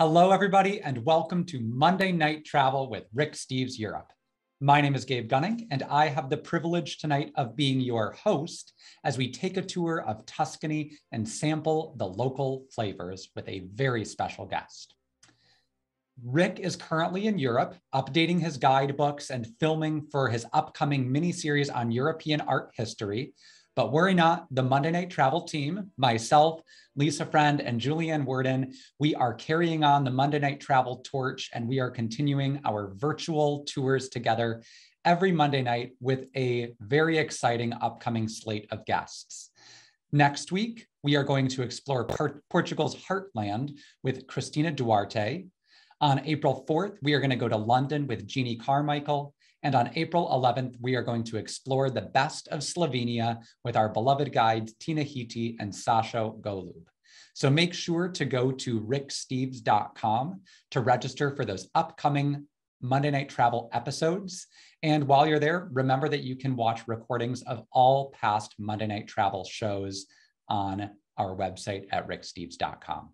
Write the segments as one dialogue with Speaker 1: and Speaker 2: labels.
Speaker 1: Hello, everybody, and welcome to Monday Night Travel with Rick Steves Europe. My name is Gabe Gunning, and I have the privilege tonight of being your host as we take a tour of Tuscany and sample the local flavors with a very special guest. Rick is currently in Europe, updating his guidebooks and filming for his upcoming mini-series on European art history. But worry not, the Monday Night Travel team, myself, Lisa Friend, and Julianne Worden, we are carrying on the Monday Night Travel torch, and we are continuing our virtual tours together every Monday night with a very exciting upcoming slate of guests. Next week, we are going to explore Portugal's heartland with Cristina Duarte. On April 4th, we are going to go to London with Jeannie Carmichael. And on April 11th, we are going to explore the best of Slovenia with our beloved guides, Tina Hiti and Sasho Golub. So make sure to go to ricksteves.com to register for those upcoming Monday Night Travel episodes. And while you're there, remember that you can watch recordings of all past Monday Night Travel shows on our website at ricksteves.com.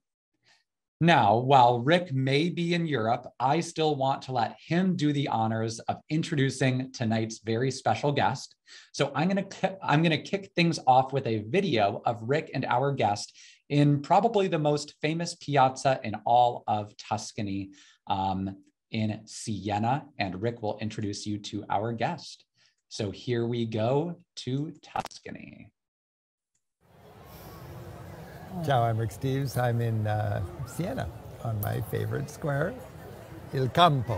Speaker 1: Now, while Rick may be in Europe, I still want to let him do the honors of introducing tonight's very special guest. So I'm going to kick things off with a video of Rick and our guest in probably the most famous piazza in all of Tuscany, in Siena, and Rick will introduce you to our guest. So here we go to Tuscany.
Speaker 2: Ciao, I'm Rick Steves. I'm in Siena on my favorite square, Il Campo.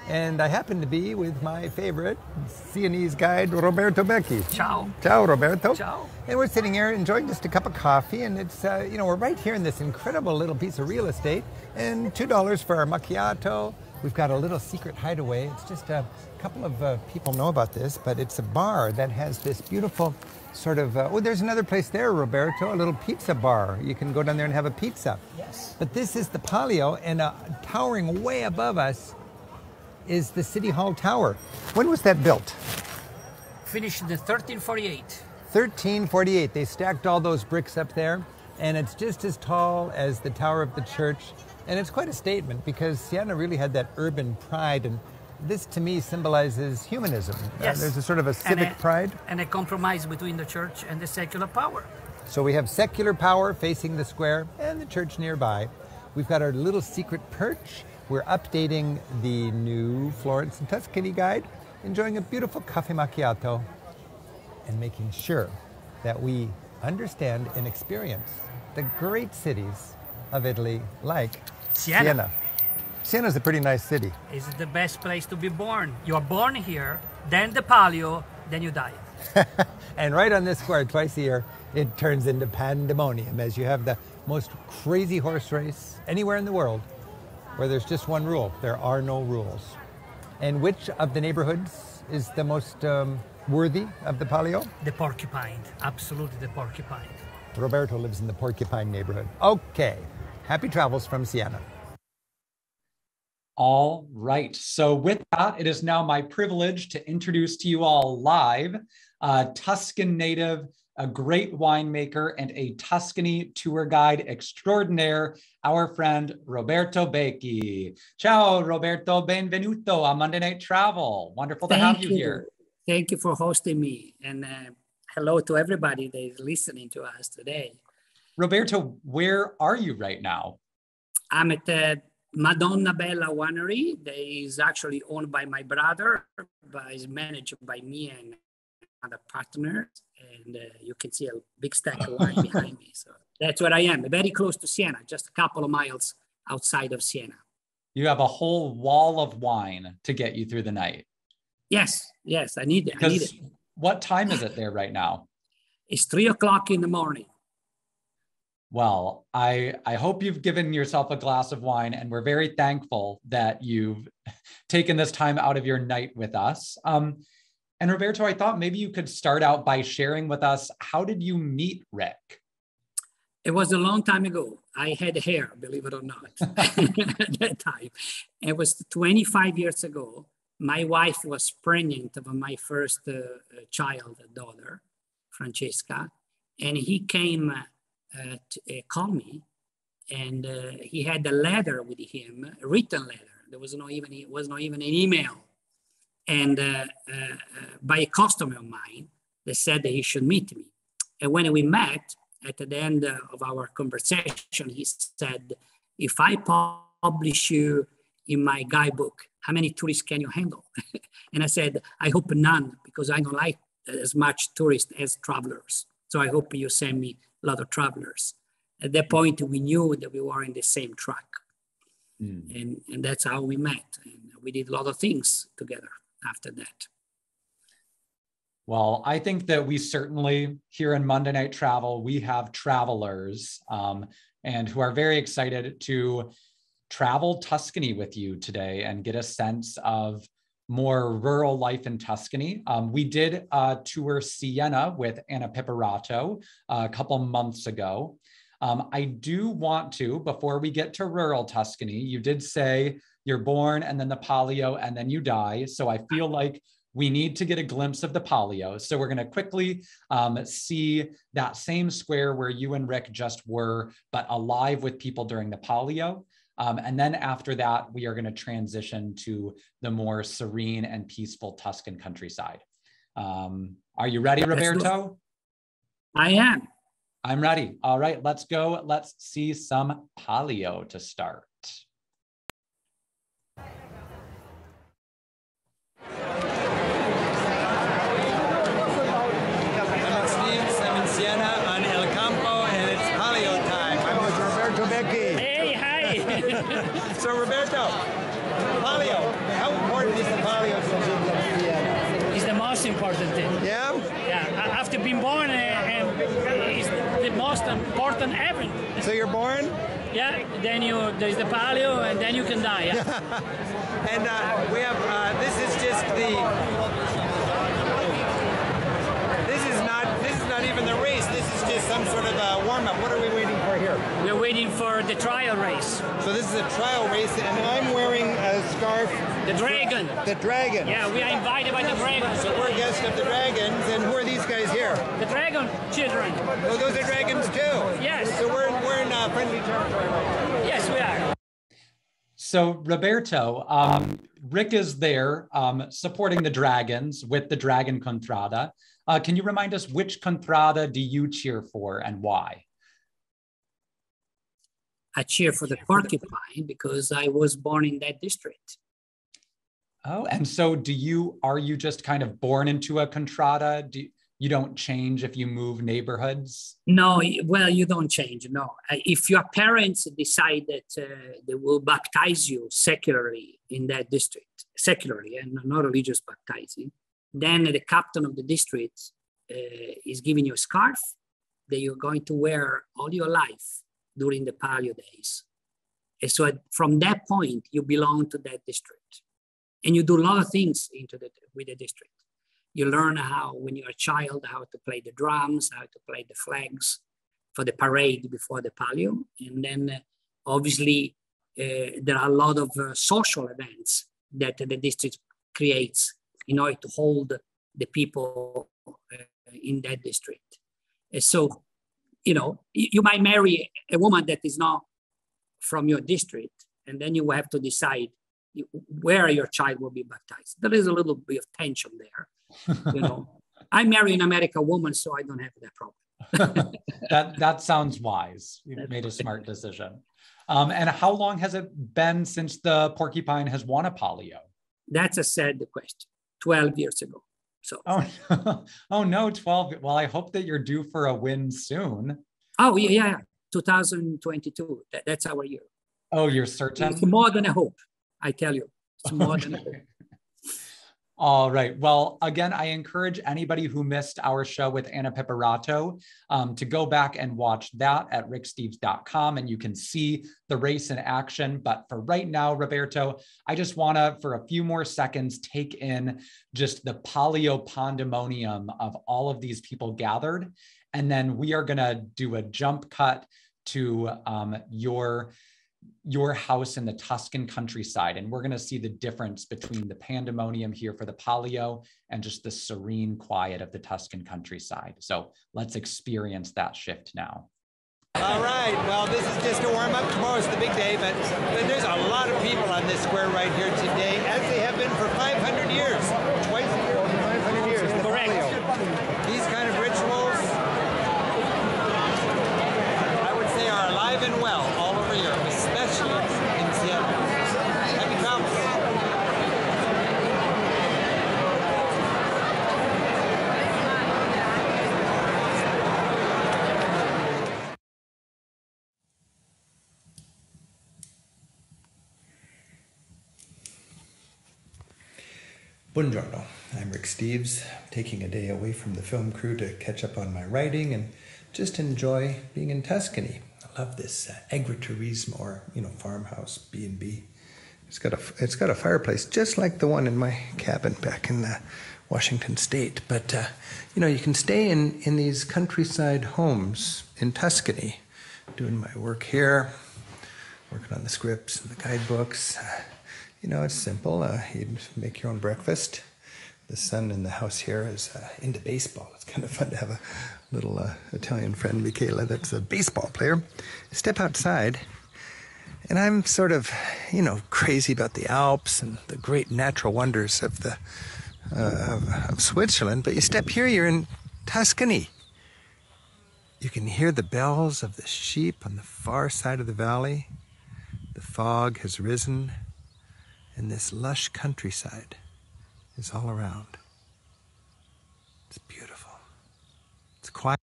Speaker 2: And I happen to be with my favorite Sienese guide, Roberto Bechi.
Speaker 3: Ciao.
Speaker 2: Ciao, Roberto.
Speaker 3: Ciao.
Speaker 2: And we're sitting here enjoying just a cup of coffee, and it's, we're right here in this incredible little piece of real estate, and $2 for our macchiato. We've got a little secret hideaway. It's just a couple of people know about this, but it's a bar that has this beautiful sort of, there's another place there, Roberto, a little pizza bar. You can go down there and have a pizza.
Speaker 3: Yes.
Speaker 2: But this is the Palio, and towering way above us is the City Hall Tower. When was that built?
Speaker 3: Finished in 1348.
Speaker 2: 1348. They stacked all those bricks up there, and it's just as tall as the tower of the church. And it's quite a statement because Siena really had that urban pride, and this to me symbolizes humanism.
Speaker 3: Yes.
Speaker 2: There's a sort of a civic pride.
Speaker 3: And a compromise between the church and the secular power.
Speaker 2: So we have secular power facing the square and the church nearby. We've got our little secret perch. We're updating the new Florence and Tuscany guide, enjoying a beautiful cafe macchiato, and making sure that we understand and experience the great cities of Italy like Siena. Siena's a pretty nice city.
Speaker 3: It's the best place to be born. You are born here, then the Palio, then you die.
Speaker 2: And right on this square, twice a year, it turns into pandemonium as you have the most crazy horse race anywhere in the world where there's just one rule. There are no rules. And which of the neighborhoods is the most worthy of the Palio?
Speaker 3: The Porcupine, absolutely the Porcupine.
Speaker 2: Roberto lives in the Porcupine neighborhood. Okay, happy travels from Siena.
Speaker 1: All right. So with that, it is now my privilege to introduce to you all live a Tuscan native, a great winemaker, and a Tuscany tour guide extraordinaire, our friend Roberto Bechi. Ciao, Roberto. Benvenuto a Monday Night Travel. Wonderful to have you here.
Speaker 3: Thank you for hosting me. And hello to everybody that is listening to us today.
Speaker 1: Roberto, where are you right now?
Speaker 3: I'm at the Madonna Bella Winery. That is actually owned by my brother, but is managed by me and other partners. And you can see a big stack of wine behind me. So that's where I am, very close to Siena, just a couple of miles outside of Siena.
Speaker 1: You have a whole wall of wine to get you through the night.
Speaker 3: Yes, I need it.
Speaker 1: What time is it there right now?
Speaker 3: It's 3 o'clock in the morning.
Speaker 1: Well, I hope you've given yourself a glass of wine, and we're very thankful that you've taken this time out of your night with us. And Roberto, I thought maybe you could start out by sharing with us, how did you meet Rick?
Speaker 3: It was a long time ago. I had hair, believe it or not, at that time. It was 25 years ago. My wife was pregnant of my first child, daughter, Francesca, and he came to call me and he had a letter with him, a written letter. There was not even an email, and by a customer of mine that said that he should meet me. And when we met at the end of our conversation, he said, "If I publish you in my guidebook, how many tourists can you handle?" And I said, "I hope none, because I don't like as much tourists as travelers. So I hope you send me a lot of travelers." At that point, we knew that we were in the same track. And that's how we met. And we did a lot of things together after that.
Speaker 1: Well, I think that we certainly here in Monday Night Travel, we have travelers and who are very excited to travel Tuscany with you today and get a sense of more rural life in Tuscany. We did tour Siena with Anna Pipperato a couple months ago. I do want to, before we get to rural Tuscany, you did say you're born and then the Palio and then you die. So I feel like we need to get a glimpse of the Palio. So we're going to quickly see that same square where you and Rick just were, but alive with people during the Palio. And then after that, we are going to transition to the more serene and peaceful Tuscan countryside. Are you ready, Roberto?
Speaker 3: I am.
Speaker 1: I'm ready. All right, let's go. Let's see some Palio to start.
Speaker 2: I'm in Siena on El Campo, and it's Palio time. I'm with Roberto Bechi.
Speaker 3: Hey, hi.
Speaker 2: So, Roberto, Palio, how important is the Palio to Siena?
Speaker 3: It's the most important thing.
Speaker 2: Yeah?
Speaker 3: Yeah, after being born, it's the most important event.
Speaker 2: So you're born?
Speaker 3: Yeah, then there's the Palio, and then you can die. Yeah.
Speaker 2: And we have, this is just this is not even the race. This is just some sort of a warm-up. What are we waiting for here?
Speaker 3: We're waiting for the trial race.
Speaker 2: So this is a trial race, and I'm wearing a scarf.
Speaker 3: The dragon.
Speaker 2: The dragon.
Speaker 3: Yeah, we are invited by the dragon.
Speaker 2: So we're guests of the dragons, and who are these guys here?
Speaker 3: The dragon children.
Speaker 2: Oh, those are dragons too?
Speaker 3: Yes.
Speaker 2: So we're in friendly territory right now.
Speaker 3: Yes, we are.
Speaker 1: So Roberto, Rick is there supporting the dragons with the Dragon Contrada. Can you remind us which Contrada do you cheer for and why?
Speaker 3: I cheer for the porcupine because I was born in that district.
Speaker 1: Oh, and so are you just kind of born into a Contrada? You don't change if you move neighborhoods?
Speaker 3: No, well, you don't change, no. If your parents decide that they will baptize you secularly in that district, secularly and not religious baptizing, then the captain of the district is giving you a scarf that you're going to wear all your life during the Palio days. And so from that point, you belong to that district. And you do a lot of things with the district. You learn how, when you're a child, how to play the drums, how to play the flags for the parade before the Palio. And then obviously there are a lot of social events that the district creates in order to hold the people in that district. And so, you might marry a woman that is not from your district, and then you have to decide where your child will be baptized. There is a little bit of tension there. I marry an American woman, so I don't have that problem.
Speaker 1: that sounds wise. You made a smart decision. And how long has it been since the porcupine has won a Palio?
Speaker 3: That's a sad question. 12 years ago. So.
Speaker 1: Oh no, 12. Well, I hope that you're due for a win soon.
Speaker 3: Oh yeah. 2022. That's our year.
Speaker 1: Oh, you're certain?
Speaker 3: It's more than a hope. I tell you, it's more than a hope.
Speaker 1: All right. Well, again, I encourage anybody who missed our show with Anna Pipperato to go back and watch that at ricksteves.com, and you can see the race in action. But for right now, Roberto, I just want to, for a few more seconds, take in just the Palio pandemonium of all of these people gathered. And then we are going to do a jump cut to your house in the Tuscan countryside. And we're going to see the difference between the pandemonium here for the Palio and just the serene quiet of the Tuscan countryside. So let's experience that shift now.
Speaker 2: All right, well, this is just a warm-up. Tomorrow's the big day, but there's a lot of people on this square right here today, as they have been for 500 years. Twice a year for 500 years.
Speaker 3: Correct.
Speaker 2: These kind of rituals, I would say, are alive and well all over Europe, especially in Siena. Happy travels. Buongiorno, I'm Rick Steves, taking a day away from the film crew to catch up on my writing and just enjoy being in Tuscany. I love this agriturismo, or farmhouse, B&B. It's got a fireplace just like the one in my cabin back in Washington State. But you can stay in these countryside homes in Tuscany, doing my work here, working on the scripts and the guidebooks. It's simple. You make your own breakfast. The son in the house here is into baseball. It's kind of fun to have a little Italian friend, Michela, that's a baseball player. Step outside, and I'm sort of, crazy about the Alps and the great natural wonders of of Switzerland. But you step here, you're in Tuscany. You can hear the bells of the sheep on the far side of the valley. The fog has risen. And this lush countryside is all around. It's beautiful. It's quiet.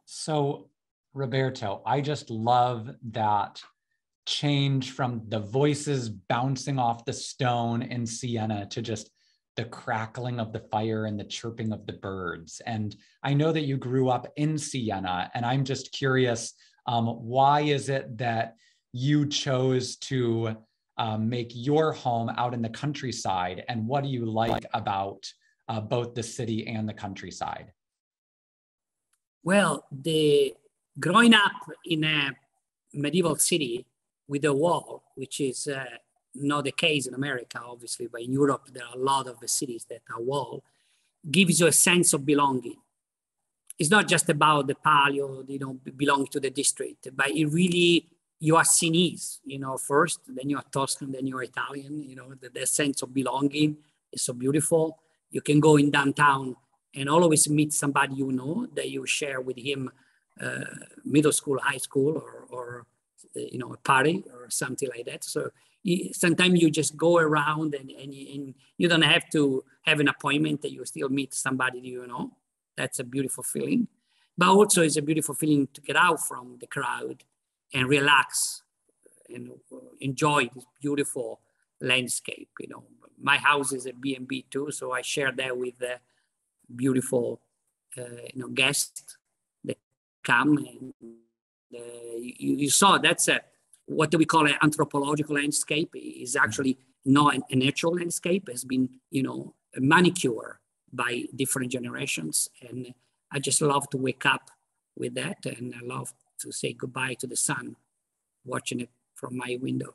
Speaker 1: So, Roberto, I just love that change from the voices bouncing off the stone in Siena to just the crackling of the fire and the chirping of the birds. And I know that you grew up in Siena, and I'm just curious, why is it that you chose to make your home out in the countryside, and what do you like about both the city and the countryside?
Speaker 3: Well, growing up in a medieval city with a wall, which is not the case in America, obviously, but in Europe, there are a lot of the cities that are wall, gives you a sense of belonging. It's not just about the palio, belong to the district, but it really, you are Sinese, first, then you are Tuscan, then you are Italian, the sense of belonging is so beautiful. You can go in downtown and always meet somebody that you share with him middle school, high school, or a party or something like that. So sometimes you just go around and you don't have to have an appointment, that you still meet somebody That's a beautiful feeling. But also it's a beautiful feeling to get out from the crowd and relax and enjoy this beautiful landscape. My house is a B&B too, so I share that with the beautiful, guests that come. And you saw that's what we call an anthropological landscape. Is actually not a natural landscape. It's been, manicured by different generations, and I just love to wake up with that, and I love to say goodbye to the sun, watching it from my window.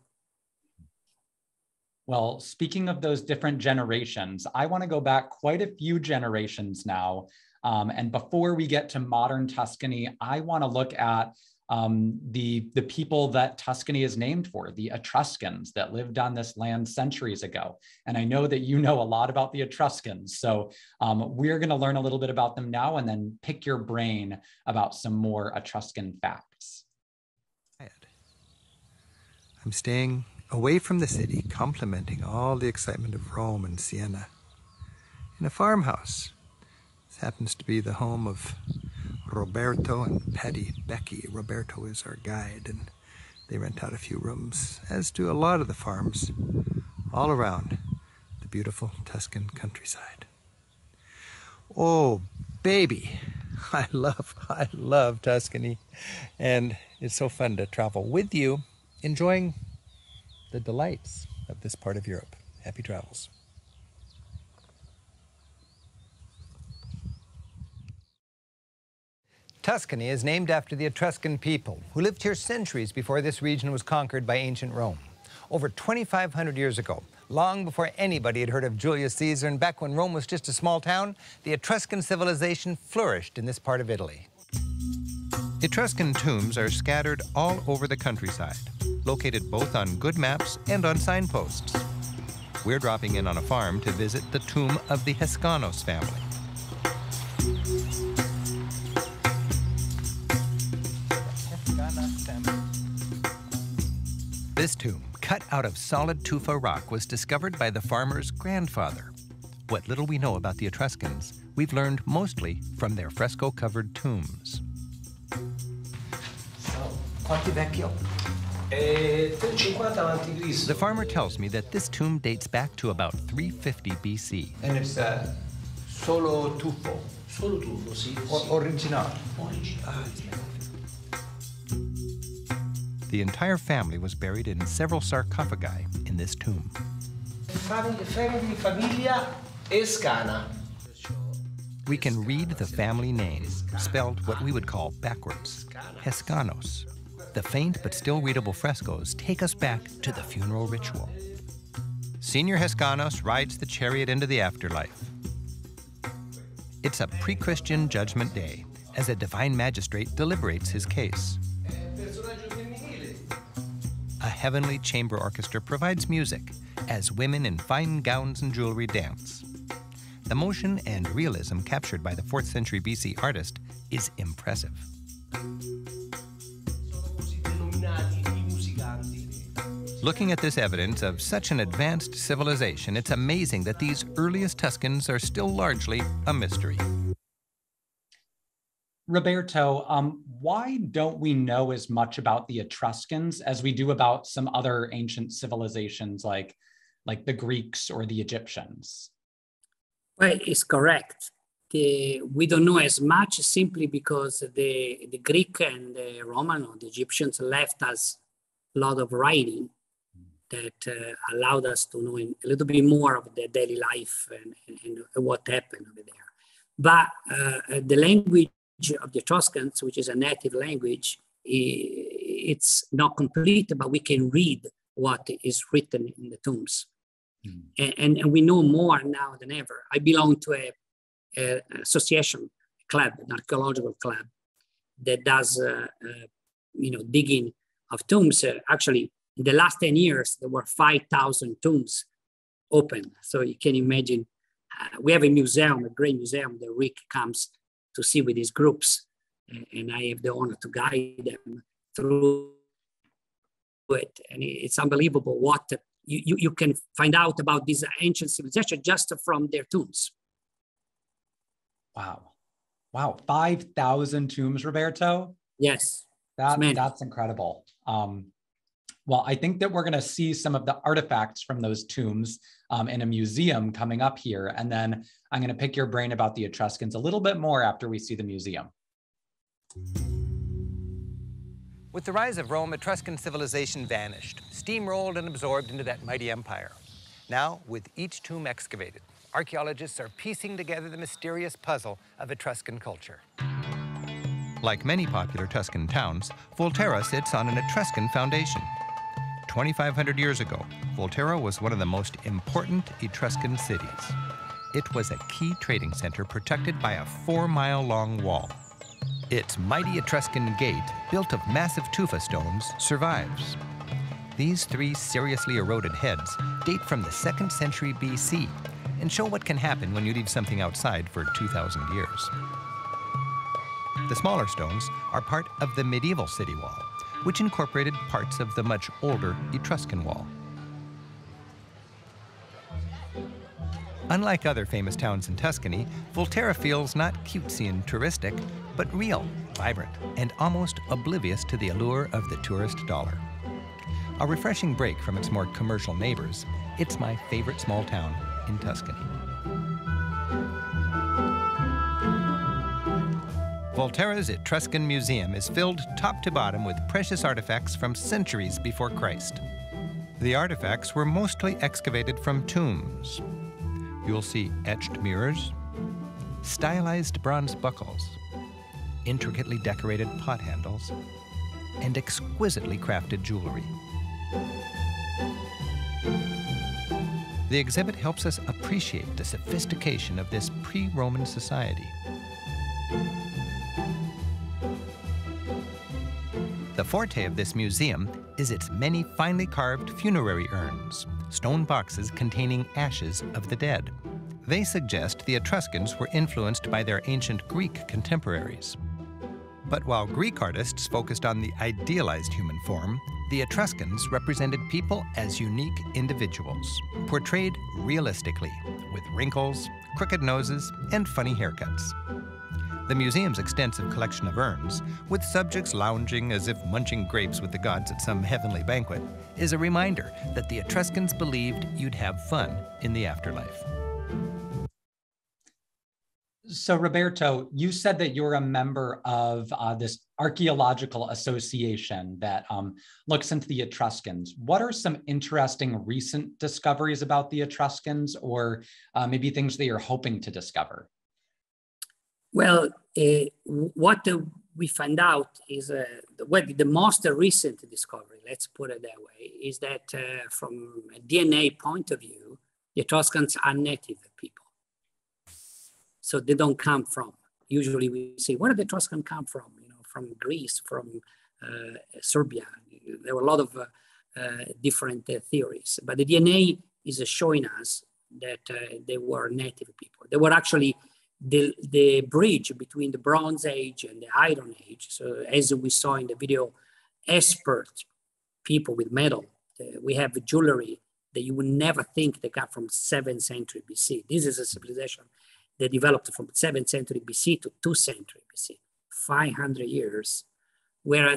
Speaker 1: Well, speaking of those different generations, I want to go back quite a few generations now. And before we get to modern Tuscany, I want to look at the people that Tuscany is named for, the Etruscans that lived on this land centuries ago. And I know that you know a lot about the Etruscans. So we're going to learn a little bit about them now and then pick your brain about some more Etruscan facts.
Speaker 2: I'm staying away from the city, complimenting all the excitement of Rome and Siena, in a farmhouse. This happens to be the home of Roberto and Patty Bechi. Roberto is our guide, and they rent out a few rooms, as do a lot of the farms all around the beautiful Tuscan countryside. Oh, baby, I love Tuscany, and it's so fun to travel with you, enjoying the delights of this part of Europe. Happy travels. Tuscany is named after the Etruscan people who lived here centuries before this region was conquered by ancient Rome. Over 2,500 years ago, long before anybody had heard of Julius Caesar, and back when Rome was just a small town, the Etruscan civilization flourished in this part of Italy. Etruscan tombs are scattered all over the countryside, located both on good maps and on signposts. We're dropping in on a farm to visit the tomb of the Hiskanos family. This tomb, cut out of solid tufa rock, was discovered by the farmer's grandfather. What little we know about the Etruscans, we've learned mostly from their fresco-covered tombs. The farmer tells me that this tomb dates back to about 350 BC.
Speaker 4: And it's solo tufo.
Speaker 5: Solo tufo, sì.
Speaker 4: Original.
Speaker 2: The entire family was buried in several sarcophagi in this tomb.
Speaker 5: Famiglia Hiskana.
Speaker 2: We can read the family name, spelled what we would call backwards, Hiskanos. The faint but still readable frescoes take us back to the funeral ritual. Senior Hiskanos rides the chariot into the afterlife. It's a pre-Christian judgment day as a divine magistrate deliberates his case. A heavenly chamber orchestra provides music as women in fine gowns and jewelry dance. The motion and realism captured by the 4th century BC artist is impressive. Looking at this evidence of such an advanced civilization, it's amazing that these earliest Tuscans are still largely a mystery.
Speaker 1: Roberto, why don't we know as much about the Etruscans as we do about some other ancient civilizations like the Greeks or the Egyptians?
Speaker 3: Well, it's correct. We don't know as much simply because the Greek and the Roman or the Egyptians left us a lot of writing that allowed us to know a little bit more of their daily life and what happened over there. But the language of the Etruscans, which is a native language, it's not complete, but we can read what is written in the tombs. And we know more now than ever. I belong to an association club, an archaeological club that does digging of tombs. Actually, in the last 10 years, there were 5,000 tombs open. So you can imagine, we have a museum, a great museum that Rick comes to see with his groups. And I have the honor to guide them through it. And it's unbelievable what you can find out about this ancient civilization just from their tombs.
Speaker 1: Wow. 5,000 tombs, Roberto?
Speaker 3: Yes.
Speaker 1: That's incredible. Well, I think that we're going to see some of the artifacts from those tombs in a museum coming up here. And then I'm going to pick your brain about the Etruscans a little bit more after we see the museum.
Speaker 2: With the rise of Rome, Etruscan civilization vanished, steamrolled and absorbed into that mighty empire. Now, with each tomb excavated, archaeologists are piecing together the mysterious puzzle of Etruscan culture. Like many popular Tuscan towns, Volterra sits on an Etruscan foundation. 2,500 years ago, Volterra was one of the most important Etruscan cities. It was a key trading center protected by a 4-mile-long wall. Its mighty Etruscan gate, built of massive tufa stones, survives. These 3 seriously eroded heads date from the 2nd century BC and show what can happen when you leave something outside for 2,000 years. The smaller stones are part of the medieval city wall, which incorporated parts of the much older Etruscan wall. Unlike other famous towns in Tuscany, Volterra feels not cutesy and touristic, but real, vibrant, and almost oblivious to the allure of the tourist dollar. A refreshing break from its more commercial neighbors, it's my favorite small town in Tuscany. Volterra's Etruscan Museum is filled top to bottom with precious artifacts from centuries before Christ. The artifacts were mostly excavated from tombs. You'll see etched mirrors, stylized bronze buckles, intricately decorated pot handles, and exquisitely crafted jewelry. The exhibit helps us appreciate the sophistication of this pre-Roman society. The forte of this museum is its many finely carved funerary urns, stone boxes containing ashes of the dead. They suggest the Etruscans were influenced by their ancient Greek contemporaries. But while Greek artists focused on the idealized human form, the Etruscans represented people as unique individuals, portrayed realistically, with wrinkles, crooked noses, and funny haircuts. The museum's extensive collection of urns, with subjects lounging as if munching grapes with the gods at some heavenly banquet, is a reminder that the Etruscans believed you'd have fun in the afterlife.
Speaker 1: So Roberto, you said that you're a member of this archaeological association that looks into the Etruscans. What are some interesting recent discoveries about the Etruscans, or maybe things that you're hoping to discover?
Speaker 3: Well, what we found out is the most recent discovery, let's put it that way, is that from a DNA point of view, the Etruscans are native people. So they don't come from, usually we say, where did the Etruscan come from? You know, from Greece, from Serbia. There were a lot of different theories, but the DNA is showing us that they were native people. They were actually the bridge between the Bronze Age and the Iron Age. So as we saw in the video, expert people with metal. We have jewelry that you would never think they got from 7th century BC. This is a civilization that developed from 7th century BC to 2nd century BC, 500 years, where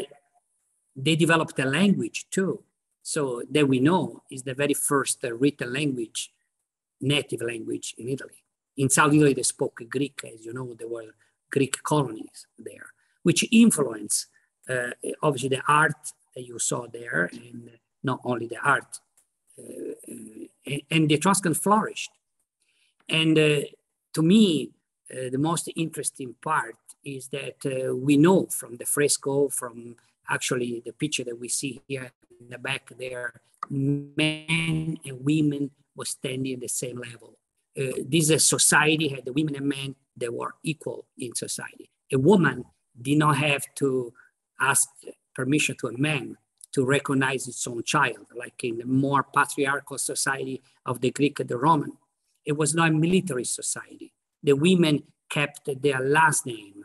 Speaker 3: they developed a language too. So that we know is the very first written language, native language in Italy. In South Italy, they spoke Greek, as you know, there were Greek colonies there, which influenced obviously the art that you saw there, and not only the art, and the Etruscan flourished. And to me, the most interesting part is that we know from the fresco, from actually the picture that we see here in the back there, men and women were standing at the same level. This society had the women and men that were equal in society. A woman did not have to ask permission to a man to recognize its own child, like in the more patriarchal society of the Greek and the Roman. It was not a military society. The women kept their last name.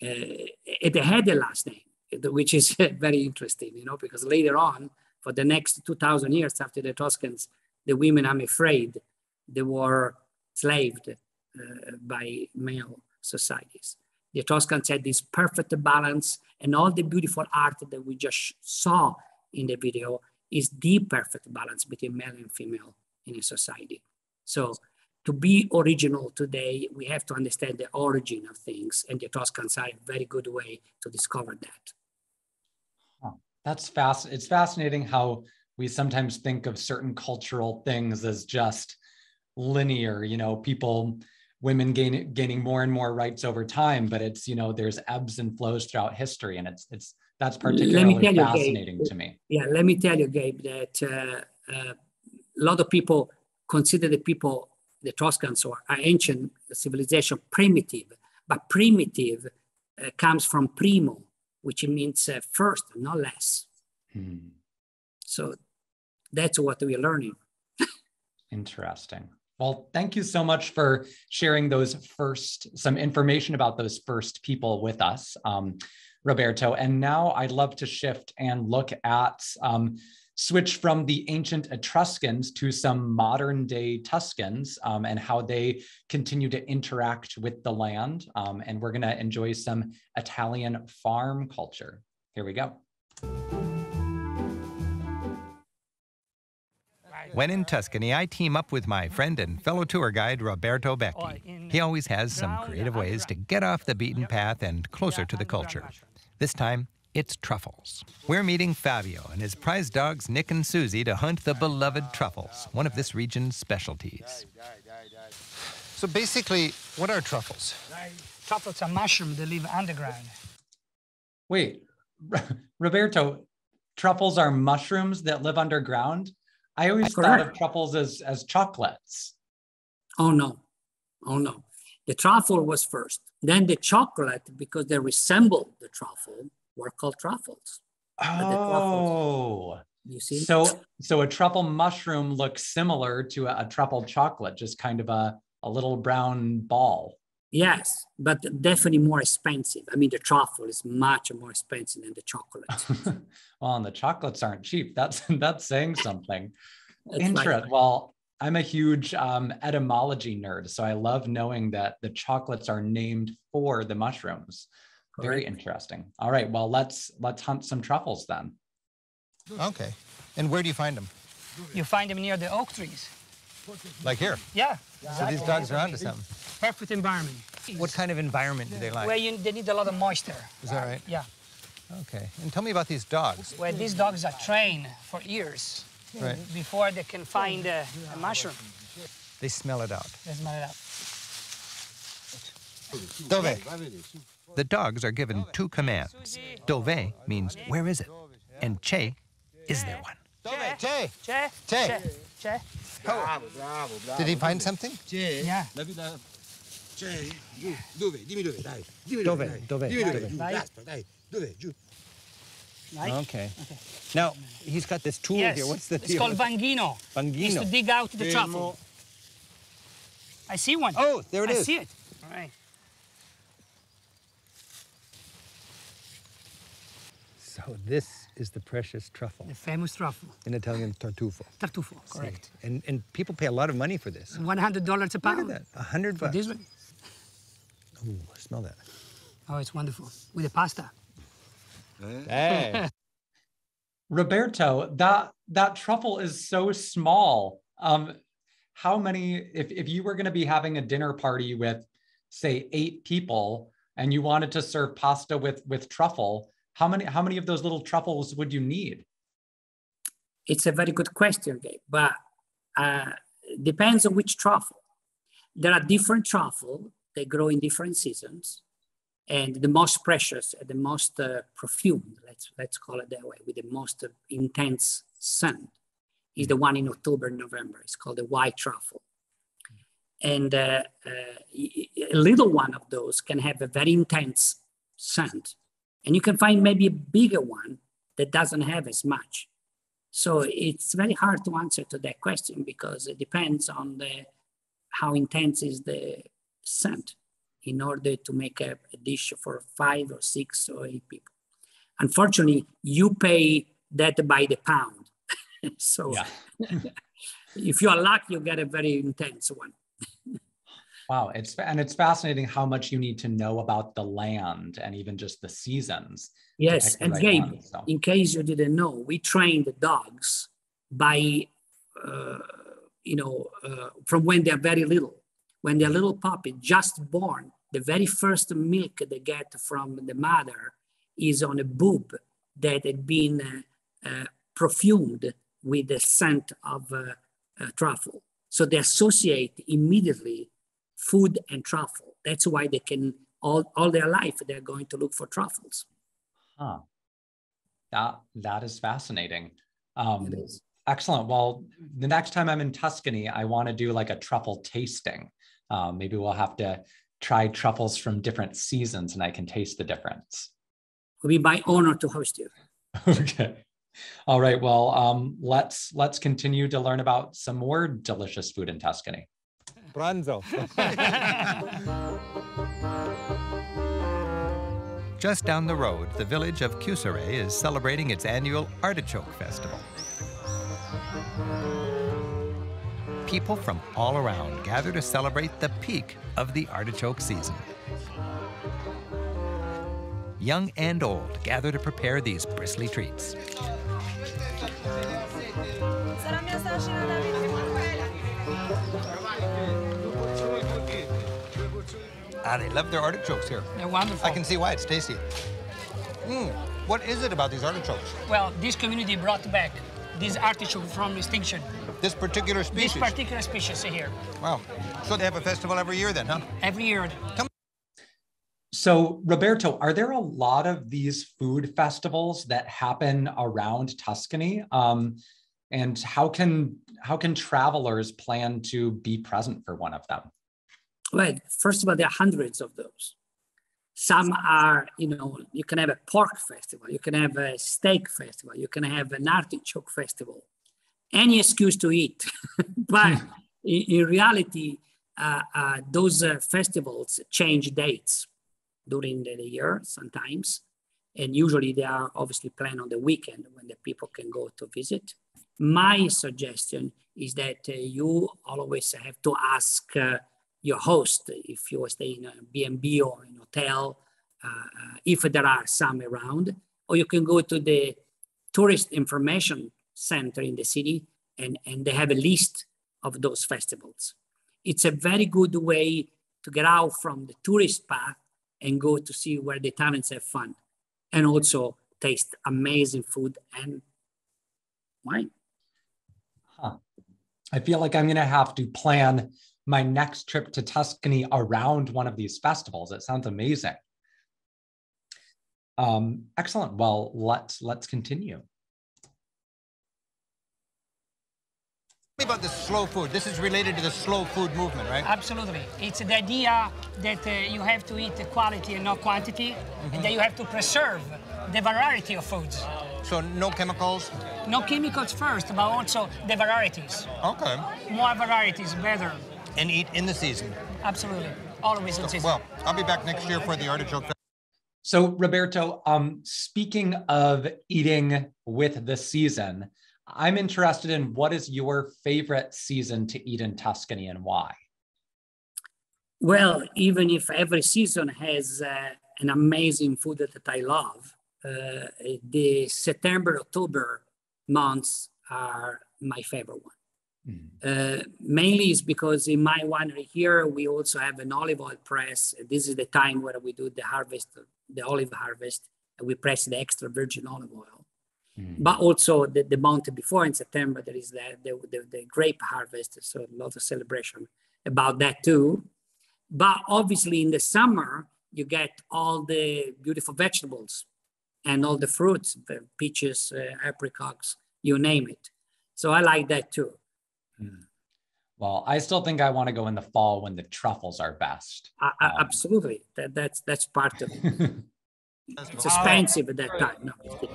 Speaker 3: They had a last name, which is very interesting, you know, because later on, for the next 2,000 years after the Etruscans, the women, I'm afraid, they were slaved by male societies. The Etruscans had this perfect balance, and all the beautiful art that we just saw in the video is the perfect balance between male and female in a society. So to be original today, we have to understand the origin of things, and the Etruscans are a very good way to discover that.
Speaker 1: Oh, it's fascinating how we sometimes think of certain cultural things as just linear, you know, women gaining more and more rights over time, but it's, you know, there's ebbs and flows throughout history, and that's particularly fascinating to me. Yeah,
Speaker 3: let me tell you, Gabe, that a lot of people consider the Etruscans or our ancient civilization primitive, but primitive comes from primo, which means first, not less. So that's what we're learning.
Speaker 1: Interesting. Well, thank you so much for sharing some information about those first people with us, Roberto. And now I'd love to shift and look at, switch from the ancient Etruscans to some modern day Tuscans and how they continue to interact with the land. And we're gonna enjoy some Italian farm culture. Here we go.
Speaker 2: When in Tuscany, I team up with my friend and fellow tour guide, Roberto Bechi. He always has some creative ways to get off the beaten path and closer to the culture. This time, it's truffles. We're meeting Fabio and his prize dogs, Nick and Susie, to hunt the beloved truffles, one of this region's specialties. So basically, what are truffles?
Speaker 6: Truffles are mushrooms that live underground.
Speaker 1: Wait, Roberto, truffles are mushrooms that live underground? I always thought of truffles as chocolates.
Speaker 3: Oh no. The truffle was first. Then the chocolate, because they resemble the truffle, were called truffles.
Speaker 1: Oh,
Speaker 3: you see?
Speaker 1: So a truffle mushroom looks similar to a truffle chocolate, just kind of a little brown ball.
Speaker 3: Yes, but definitely more expensive. I mean, the truffle is much more expensive than the chocolate.
Speaker 1: Well, and the chocolates aren't cheap. That's saying something.
Speaker 3: Interesting.
Speaker 1: Right. Well, I'm a huge etymology nerd, so I love knowing that the chocolates are named for the mushrooms.
Speaker 3: Correct.
Speaker 1: Very interesting. All right. Well, let's hunt some truffles then.
Speaker 2: Okay. And where do you find them?
Speaker 6: You find them near the oak trees.
Speaker 2: Like here?
Speaker 6: Yeah.
Speaker 2: So these dogs are onto something.
Speaker 6: Perfect environment.
Speaker 2: What kind of environment do they like?
Speaker 6: Where they need a lot of moisture.
Speaker 2: Is that right?
Speaker 6: Yeah.
Speaker 2: Okay. And tell me about these dogs.
Speaker 6: Where these dogs are trained for years
Speaker 2: Right.
Speaker 6: before they can find a mushroom.
Speaker 2: They smell it out.
Speaker 6: They smell it out.
Speaker 2: Dove. The dogs are given two commands. Dove means where is it? And che, is there one?
Speaker 6: Che.
Speaker 2: Che.
Speaker 6: Che.
Speaker 2: Che.
Speaker 6: Che.
Speaker 2: Did he find something?
Speaker 6: Yeah.
Speaker 2: Okay. Now, he's got this tool
Speaker 6: Yes.
Speaker 2: here. What's the
Speaker 6: It's
Speaker 2: deal?
Speaker 6: called vangino.
Speaker 2: Vangino.
Speaker 6: It's to dig out the truffle. I see one.
Speaker 2: Oh, there it
Speaker 6: I
Speaker 2: is.
Speaker 6: see it. All right.
Speaker 2: So this is the precious truffle.
Speaker 6: The famous truffle.
Speaker 2: In Italian, tartufo.
Speaker 6: Tartufo, correct.
Speaker 2: And people pay a lot of money for this.
Speaker 6: $100 a
Speaker 2: Look
Speaker 6: pound.
Speaker 2: at that, $100
Speaker 6: For
Speaker 2: bucks.
Speaker 6: this one.
Speaker 2: Ooh, smell that.
Speaker 6: Oh, it's wonderful. With the pasta.
Speaker 2: Hey.
Speaker 1: Roberto, that truffle is so small. How many, if you were going to be having a dinner party with, say, 8 people, and you wanted to serve pasta with truffle, how many of those little truffles would you need?
Speaker 3: It's a very good question, Gabe, but depends on which truffle. There are different truffles. They grow in different seasons. And the most precious and the most perfumed, let's call it that way, with the most intense scent is the one in October, November. It's called the White Truffle. And a little one of those can have a very intense scent. And you can find maybe a bigger one that doesn't have as much. So it's very hard to answer to that question because it depends on how intense is the scent in order to make a dish for 5 or 6 or 8 people. Unfortunately, you pay that by the pound. So if you are lucky, you get a very intense one.
Speaker 1: Wow, it's fascinating how much you need to know about the land and even just the seasons.
Speaker 3: Yes, and
Speaker 1: right
Speaker 3: Gabe,
Speaker 1: one, so.
Speaker 3: in case you didn't know, we train the dogs by, from when they're very little. When they're little puppy, just born, the very first milk they get from the mother is on a boob that had been perfumed with the scent of truffle. So they associate immediately food and truffle. That's why they can, all their life, they're going to look for truffles.
Speaker 1: Huh. That is fascinating.
Speaker 3: It is.
Speaker 1: Excellent. Well, the next time I'm in Tuscany, I want to do like a truffle tasting. Maybe we'll have to try truffles from different seasons and I can taste the difference.
Speaker 3: It will be my honor to host you.
Speaker 1: Okay. All right. Well, let's continue to learn about some more delicious food in Tuscany.
Speaker 2: Pranzo. Just down the road, the village of Chiusere is celebrating its annual Artichoke Festival. People from all around gather to celebrate the peak of the artichoke season. Young and old gather to prepare these bristly treats. They love their artichokes here.
Speaker 6: They're wonderful.
Speaker 2: I can see why, it's tasty. What is it about these artichokes?
Speaker 6: Well, this community brought back this artichoke from extinction.
Speaker 2: This particular species?
Speaker 6: This particular species here.
Speaker 2: Wow. So they have a festival every year then, huh?
Speaker 6: Every year.
Speaker 1: So, Roberto, are there a lot of these food festivals that happen around Tuscany? And how can travelers plan to be present for one of them?
Speaker 3: Well, first of all, there are hundreds of those. Some are, you can have a pork festival, you can have a steak festival, you can have an artichoke festival, any excuse to eat. But in reality, those festivals change dates during the year sometimes. And usually they are obviously planned on the weekend when the people can go to visit. My suggestion is that you always have to ask your host, if you stay in a B&B or in a hotel, if there are some around, or you can go to the tourist information center in the city and they have a list of those festivals. It's a very good way to get out from the tourist path and go to see where the Italians have fun, and also taste amazing food and wine.
Speaker 1: Huh. I feel like I'm going to have to plan my next trip to Tuscany around one of these festivals. It sounds amazing. Excellent. Well, let's continue.
Speaker 2: About the slow food. This is related to the slow food movement, right?
Speaker 6: Absolutely. It's the idea that you have to eat quality and not quantity, and that you have to preserve the variety of foods.
Speaker 2: So no chemicals?
Speaker 6: No chemicals first, but also the varieties.
Speaker 2: Okay.
Speaker 6: More varieties, better.
Speaker 2: And eat in the season.
Speaker 6: Absolutely. Always in season.
Speaker 2: Well, I'll be back next year for the Artichoke Festival.
Speaker 1: So Roberto, speaking of eating with the season, I'm interested in what is your favorite season to eat in Tuscany and why?
Speaker 3: Well, even if every season has an amazing food that I love, the September, October months are my favorite one. Mainly is because in my winery here, we also have an olive oil press. This is the time where we do the harvest, the olive harvest, and we press the extra virgin olive oil. But also the month before in September, there is the grape harvest, so a lot of celebration about that too. But obviously in the summer, you get all the beautiful vegetables and all the fruits, the peaches, apricots, you name it. So I like that too.
Speaker 1: Well, I still think I want to go in the fall when the truffles are best.
Speaker 3: Absolutely, that's part of it. It's expensive at that time. No, it's good.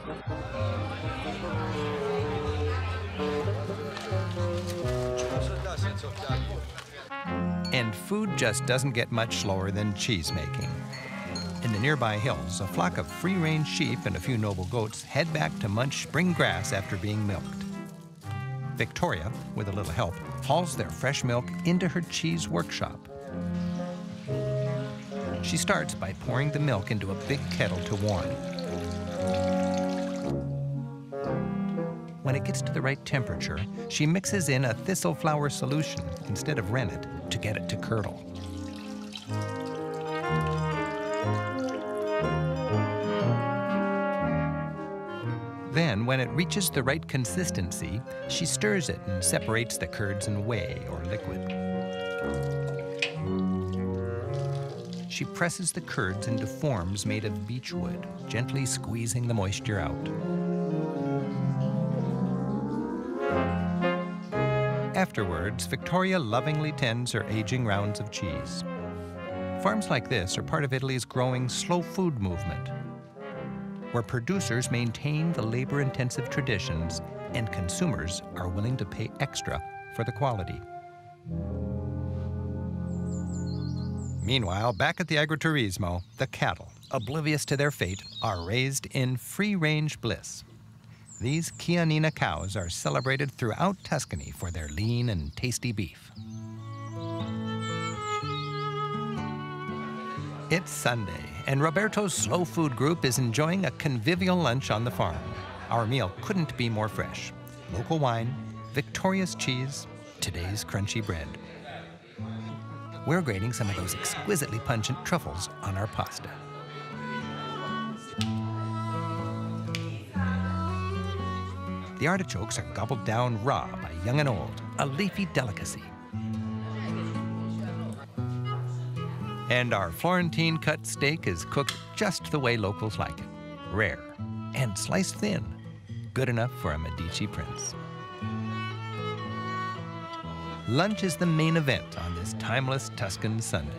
Speaker 2: And food just doesn't get much slower than cheese making. In the nearby hills, a flock of free-range sheep and a few noble goats head back to munch spring grass after being milked. Victoria, with a little help, hauls their fresh milk into her cheese workshop. She starts by pouring the milk into a big kettle to warm. When it gets to the right temperature, she mixes in a thistle flour solution instead of rennet to get it to curdle. Then, when it reaches the right consistency, she stirs it and separates the curds and whey, or liquid. She presses the curds into forms made of beechwood, gently squeezing the moisture out. Afterwards, Victoria lovingly tends her aging rounds of cheese. Farms like this are part of Italy's growing slow food movement, where producers maintain the labor-intensive traditions and consumers are willing to pay extra for the quality. Meanwhile, back at the agriturismo, the cattle, oblivious to their fate, are raised in free-range bliss. These Chianina cows are celebrated throughout Tuscany for their lean and tasty beef. It's Sunday, and Roberto's slow food group is enjoying a convivial lunch on the farm. Our meal couldn't be more fresh. Local wine, Victoria's cheese, today's crunchy bread. We're grating some of those exquisitely pungent truffles on our pasta. The artichokes are gobbled down raw by young and old, a leafy delicacy. And our Florentine cut steak is cooked just the way locals like it, rare and sliced thin, good enough for a Medici prince. Lunch is the main event on this timeless Tuscan Sunday.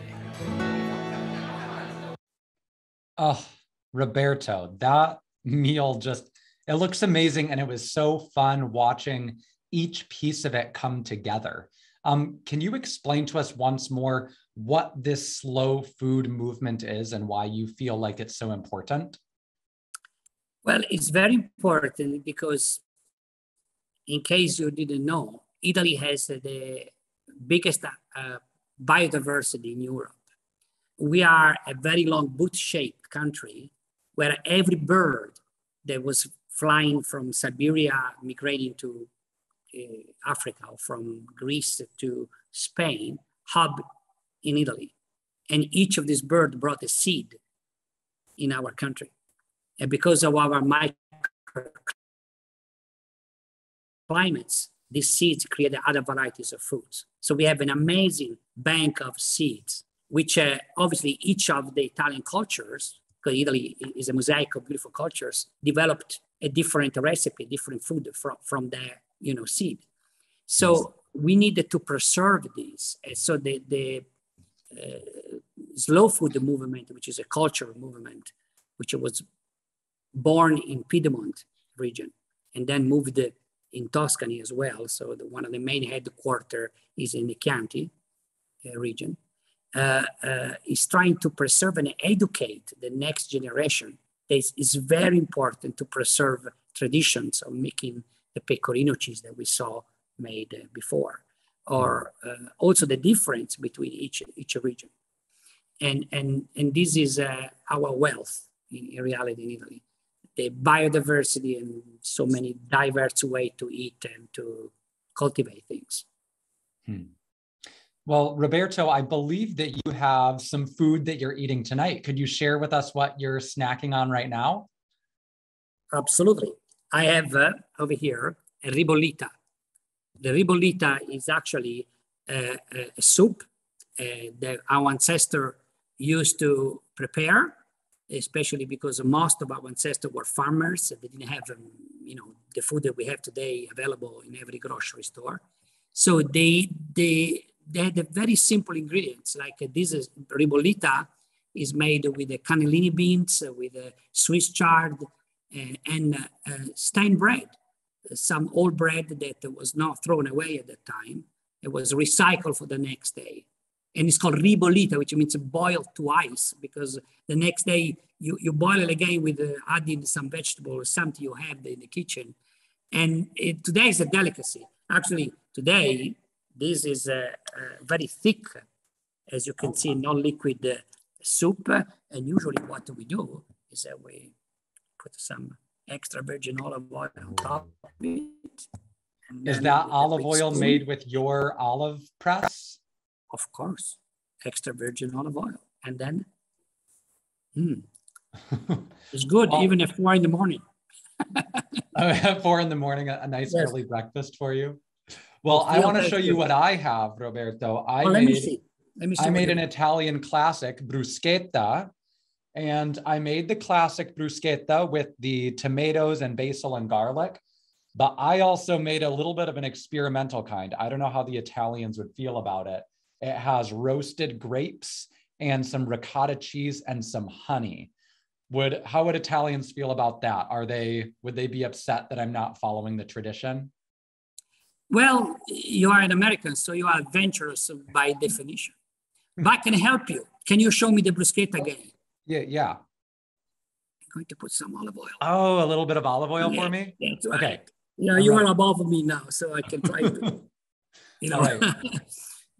Speaker 1: Oh, Roberto, that meal just, it looks amazing. And it was so fun watching each piece of it come together. Can you explain to us once more what this slow food movement is and why you feel like it's so important?
Speaker 3: Well, it's very important because, in case you didn't know, Italy has the biggest biodiversity in Europe. We are a very long boot-shaped country where every bird that was flying from Siberia, migrating to Africa, or from Greece to Spain, hub in Italy. And each of these birds brought a seed in our country. And because of our microclimates, these seeds create other varieties of foods. So we have an amazing bank of seeds, which obviously each of the Italian cultures, because Italy is a mosaic of beautiful cultures, developed a different recipe, different food from their seed. So we needed to preserve these. So the slow food movement, which is a cultural movement, which was born in Piedmont region and then moved in Tuscany as well. So one of the main headquarters is in the Chianti region, is trying to preserve and educate the next generation. It's very important to preserve traditions of making the pecorino cheese that we saw made before, or also the difference between each region. And this is our wealth in reality in Italy. The biodiversity and so many diverse ways to eat and to cultivate things.
Speaker 1: Well, Roberto, I believe that you have some food that you're eating tonight. Could you share with us what you're snacking on right now?
Speaker 3: Absolutely. I have over here a ribollita. The ribollita is actually a soup that our ancestor used to prepare, especially because most of our ancestors were farmers. They didn't have, the food that we have today available in every grocery store. So they had a very simple ingredients. Like this is ribollita is made with the cannellini beans, with Swiss chard, and Stein bread, some old bread that was not thrown away at that time. It was recycled for the next day. And it's called ribollita, which means boiled twice, because the next day you boil it again with adding some vegetable or something you have in the kitchen. And today is a delicacy. Actually, today, this is very thick, as you can see, non-liquid soup. And usually what we do is that we put some extra virgin olive oil on top of it.
Speaker 1: Is that olive oil made with your olive press?
Speaker 3: Of course, extra virgin olive oil. And then, it's good, well, even at 4 in the morning.
Speaker 1: At 4 in the morning, a nice early breakfast for you. Well, I want to show you what I have, Roberto.
Speaker 3: Let me see.
Speaker 1: I made an Italian classic, bruschetta, and I made the classic bruschetta with the tomatoes and basil and garlic, but I also made a little bit of an experimental kind. I don't know how the Italians would feel about it. It has roasted grapes and some ricotta cheese and some honey. How would Italians feel about that? Would they be upset that I'm not following the tradition?
Speaker 3: Well, you are an American, so you are adventurous by definition. But I can help you. Can you show me the bruschetta again?
Speaker 1: Yeah.
Speaker 3: I'm going to put some olive oil.
Speaker 1: Oh, a little bit of olive oil for me?
Speaker 3: That's right.
Speaker 1: Okay.
Speaker 3: You are above me now, so I can try to,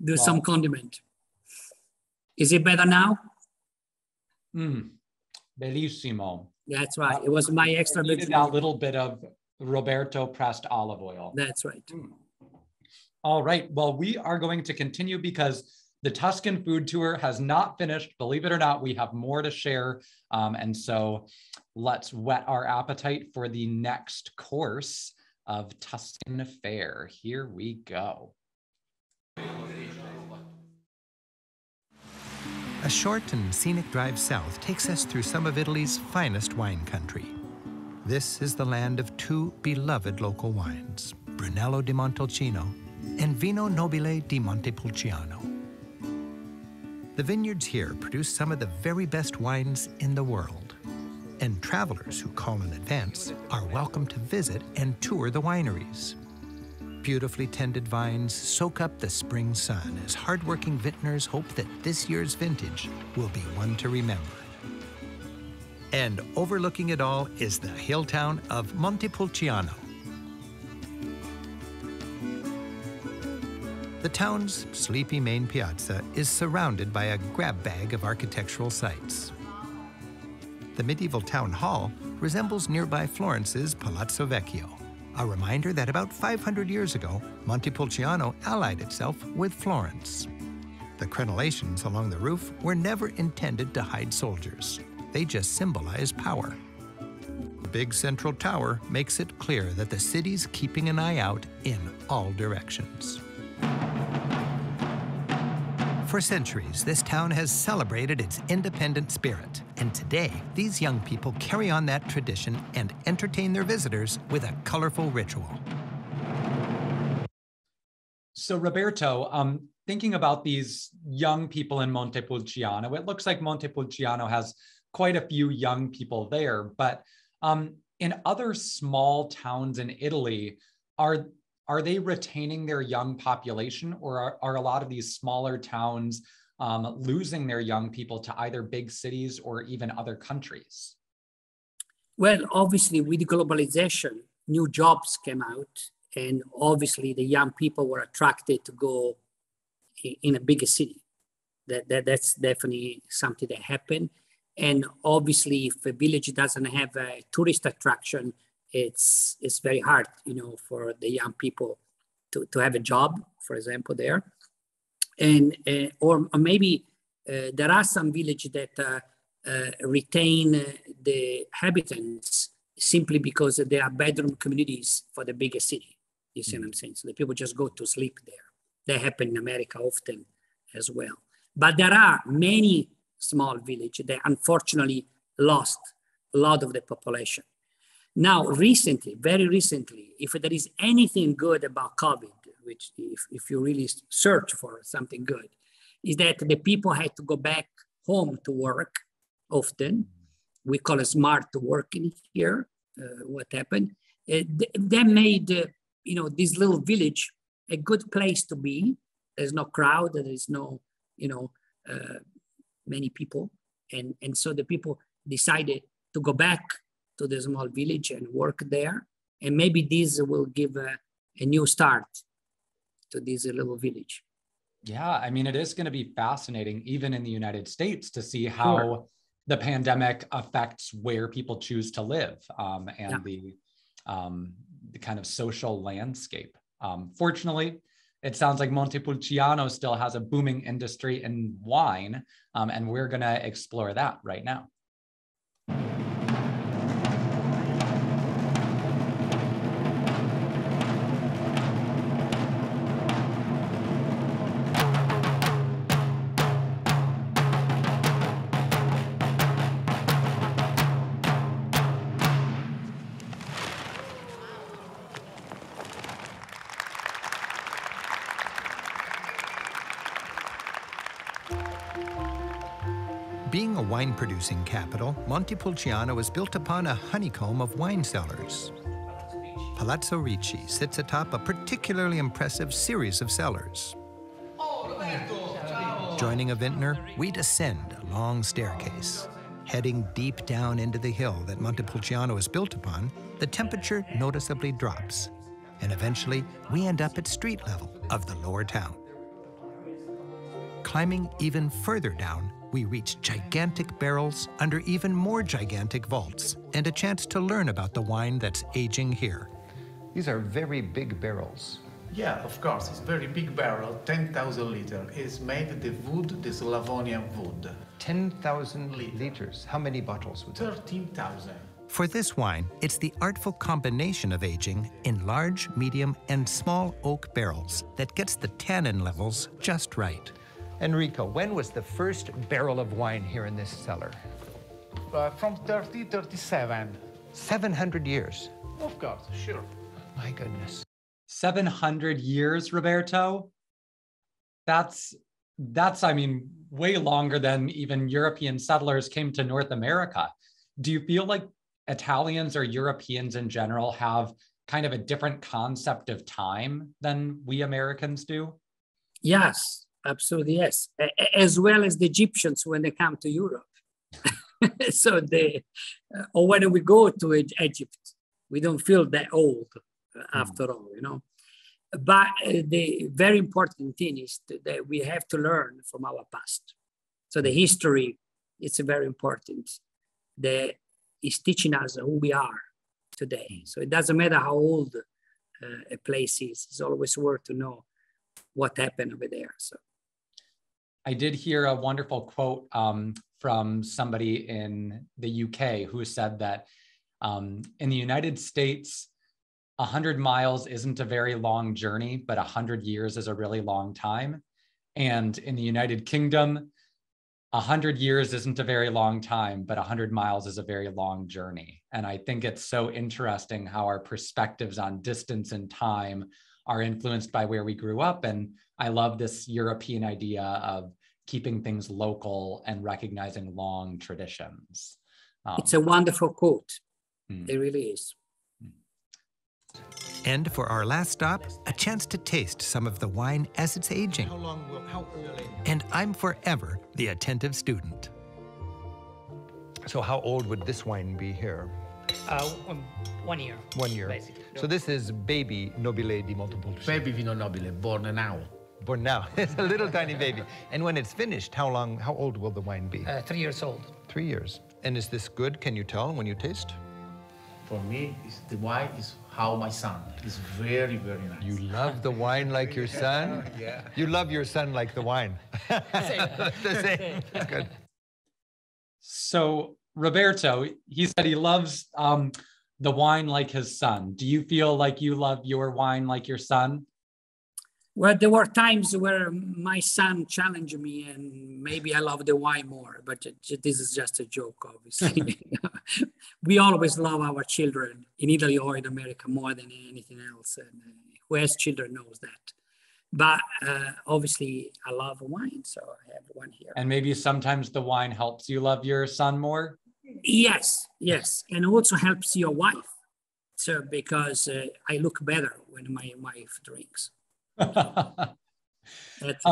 Speaker 3: do some condiment. Is it better now?
Speaker 1: Bellissimo.
Speaker 3: That's right. It was my extra
Speaker 1: bit. A little bit of Roberto pressed olive oil.
Speaker 3: That's right.
Speaker 1: All right. Well, we are going to continue because the Tuscan food tour has not finished. Believe it or not, we have more to share. And so let's whet our appetite for the next course of Tuscan fare. Here we go.
Speaker 2: A short and scenic drive south takes us through some of Italy's finest wine country. This is the land of two beloved local wines, Brunello di Montalcino and Vino Nobile di Montepulciano. The vineyards here produce some of the very best wines in the world. And travelers who call in advance are welcome to visit and tour the wineries. Beautifully tended vines soak up the spring sun as hardworking vintners hope that this year's vintage will be one to remember. And overlooking it all is the hill town of Montepulciano. The town's sleepy main piazza is surrounded by a grab bag of architectural sites. The medieval town hall resembles nearby Florence's Palazzo Vecchio, a reminder that about 500 years ago, Montepulciano allied itself with Florence. The crenellations along the roof were never intended to hide soldiers. They just symbolize power. The big central tower makes it clear that the city's keeping an eye out in all directions. For centuries, this town has celebrated its independent spirit. And today, these young people carry on that tradition and entertain their visitors with a colorful ritual.
Speaker 1: So Roberto, thinking about these young people in Montepulciano, it looks like Montepulciano has quite a few young people there, but in other small towns in Italy, are they retaining their young population, or are a lot of these smaller towns losing their young people to either big cities or even other countries?
Speaker 3: Well, obviously with globalization, new jobs came out, and obviously the young people were attracted to go in a bigger city. That's definitely something that happened. And obviously if a village doesn't have a tourist attraction, it's very hard, for the young people to have a job, for example, there. And or maybe there are some villages that retain the inhabitants simply because they are bedroom communities for the bigger city. You see what I'm saying? So the people just go to sleep there. That happen in America often as well. But there are many small villages that unfortunately lost a lot of the population. Now, recently, very recently, if there is anything good about COVID, which if you really search for something good, is that the people had to go back home to work often. We call it smart working here, what happened. That made, this little village a good place to be. There's no crowd, there is no, many people. And so the people decided to go back to the small village and work there. And maybe this will give a new start to this little village.
Speaker 1: Yeah, I mean, it is going to be fascinating, even in the United States, to see how the pandemic affects where people choose to live and the kind of social landscape. Fortunately, it sounds like Montepulciano still has a booming industry in wine, and we're going to explore that right now.
Speaker 2: Being a wine-producing capital, Montepulciano is built upon a honeycomb of wine cellars. Palazzo Ricci sits atop a particularly impressive series of cellars. Joining a vintner, we descend a long staircase. Heading deep down into the hill that Montepulciano is built upon, the temperature noticeably drops, and eventually we end up at street level of the lower town. Climbing even further down, we reach gigantic barrels under even more gigantic vaults and a chance to learn about the wine that's aging here.
Speaker 4: These are very big barrels.
Speaker 7: Yeah, of course, it's very big barrel, 10,000 liters. It's made the wood, the Slavonian wood.
Speaker 4: 10,000 liters. How many bottles would that?
Speaker 7: 13,000.
Speaker 2: For this wine, it's the artful combination of aging in large, medium, and small oak barrels that gets the tannin levels just right.
Speaker 4: Enrico, when was the first barrel of wine here in this cellar?
Speaker 7: From 37.
Speaker 2: 700 years.
Speaker 7: Of course, sure.
Speaker 4: My goodness.
Speaker 1: 700 years, Roberto? That's that's, I mean, way longer than even European settlers came to North America. Do you feel like Italians or Europeans in general have kind of a different concept of time than we Americans do?
Speaker 3: Yes, absolutely, yes. As well as the Egyptians when they come to Europe. So or when we go to Egypt, we don't feel that old after all, you know. But the very important thing is that we have to learn from our past. So the history, it's very important. It's teaching us who we are today. So it doesn't matter how old a place is. It's always worth to know what happened over there. So
Speaker 1: I did hear a wonderful quote from somebody in the UK who said that in the United States, 100 miles isn't a very long journey, but 100 years is a really long time. And in the United Kingdom, 100 years isn't a very long time, but 100 miles is a very long journey. And I think it's so interesting how our perspectives on distance and time are influenced by where we grew up. And I love this European idea of keeping things local and recognizing long traditions.
Speaker 3: It's a wonderful quote. It really is.
Speaker 2: And for our last stop, a chance to taste some of the wine as it's aging.
Speaker 4: How old?
Speaker 2: And I'm forever the attentive student.
Speaker 4: So how old would this wine be here?
Speaker 6: 1 year.
Speaker 4: 1 year.
Speaker 6: Basically.
Speaker 4: So this is baby Nobile di Montepulciano.
Speaker 5: Baby Vino Nobile, born now.
Speaker 4: Born now. It's a little tiny baby. And when it's finished, how old will the wine be?
Speaker 6: 3 years old.
Speaker 4: 3 years. And is this good? Can you tell when you taste?
Speaker 7: For me, the wine is how my son is very, very nice.
Speaker 2: You love the wine like your son?
Speaker 7: Yeah.
Speaker 2: You love your son like the wine.
Speaker 6: Same.
Speaker 2: The same. That's good.
Speaker 1: So Roberto, he said he loves the wine like his son. Do you feel like you love your wine like your son?
Speaker 3: Well, there were times where my son challenged me and maybe I love the wine more, but this is just a joke, obviously. We always love our children in Italy or in America more than anything else. And who has children knows that. But obviously I love wine, so I have one here.
Speaker 1: And maybe sometimes the wine helps you love your son more?
Speaker 3: Yes. And also helps your wife. So because I look better when my wife drinks. That's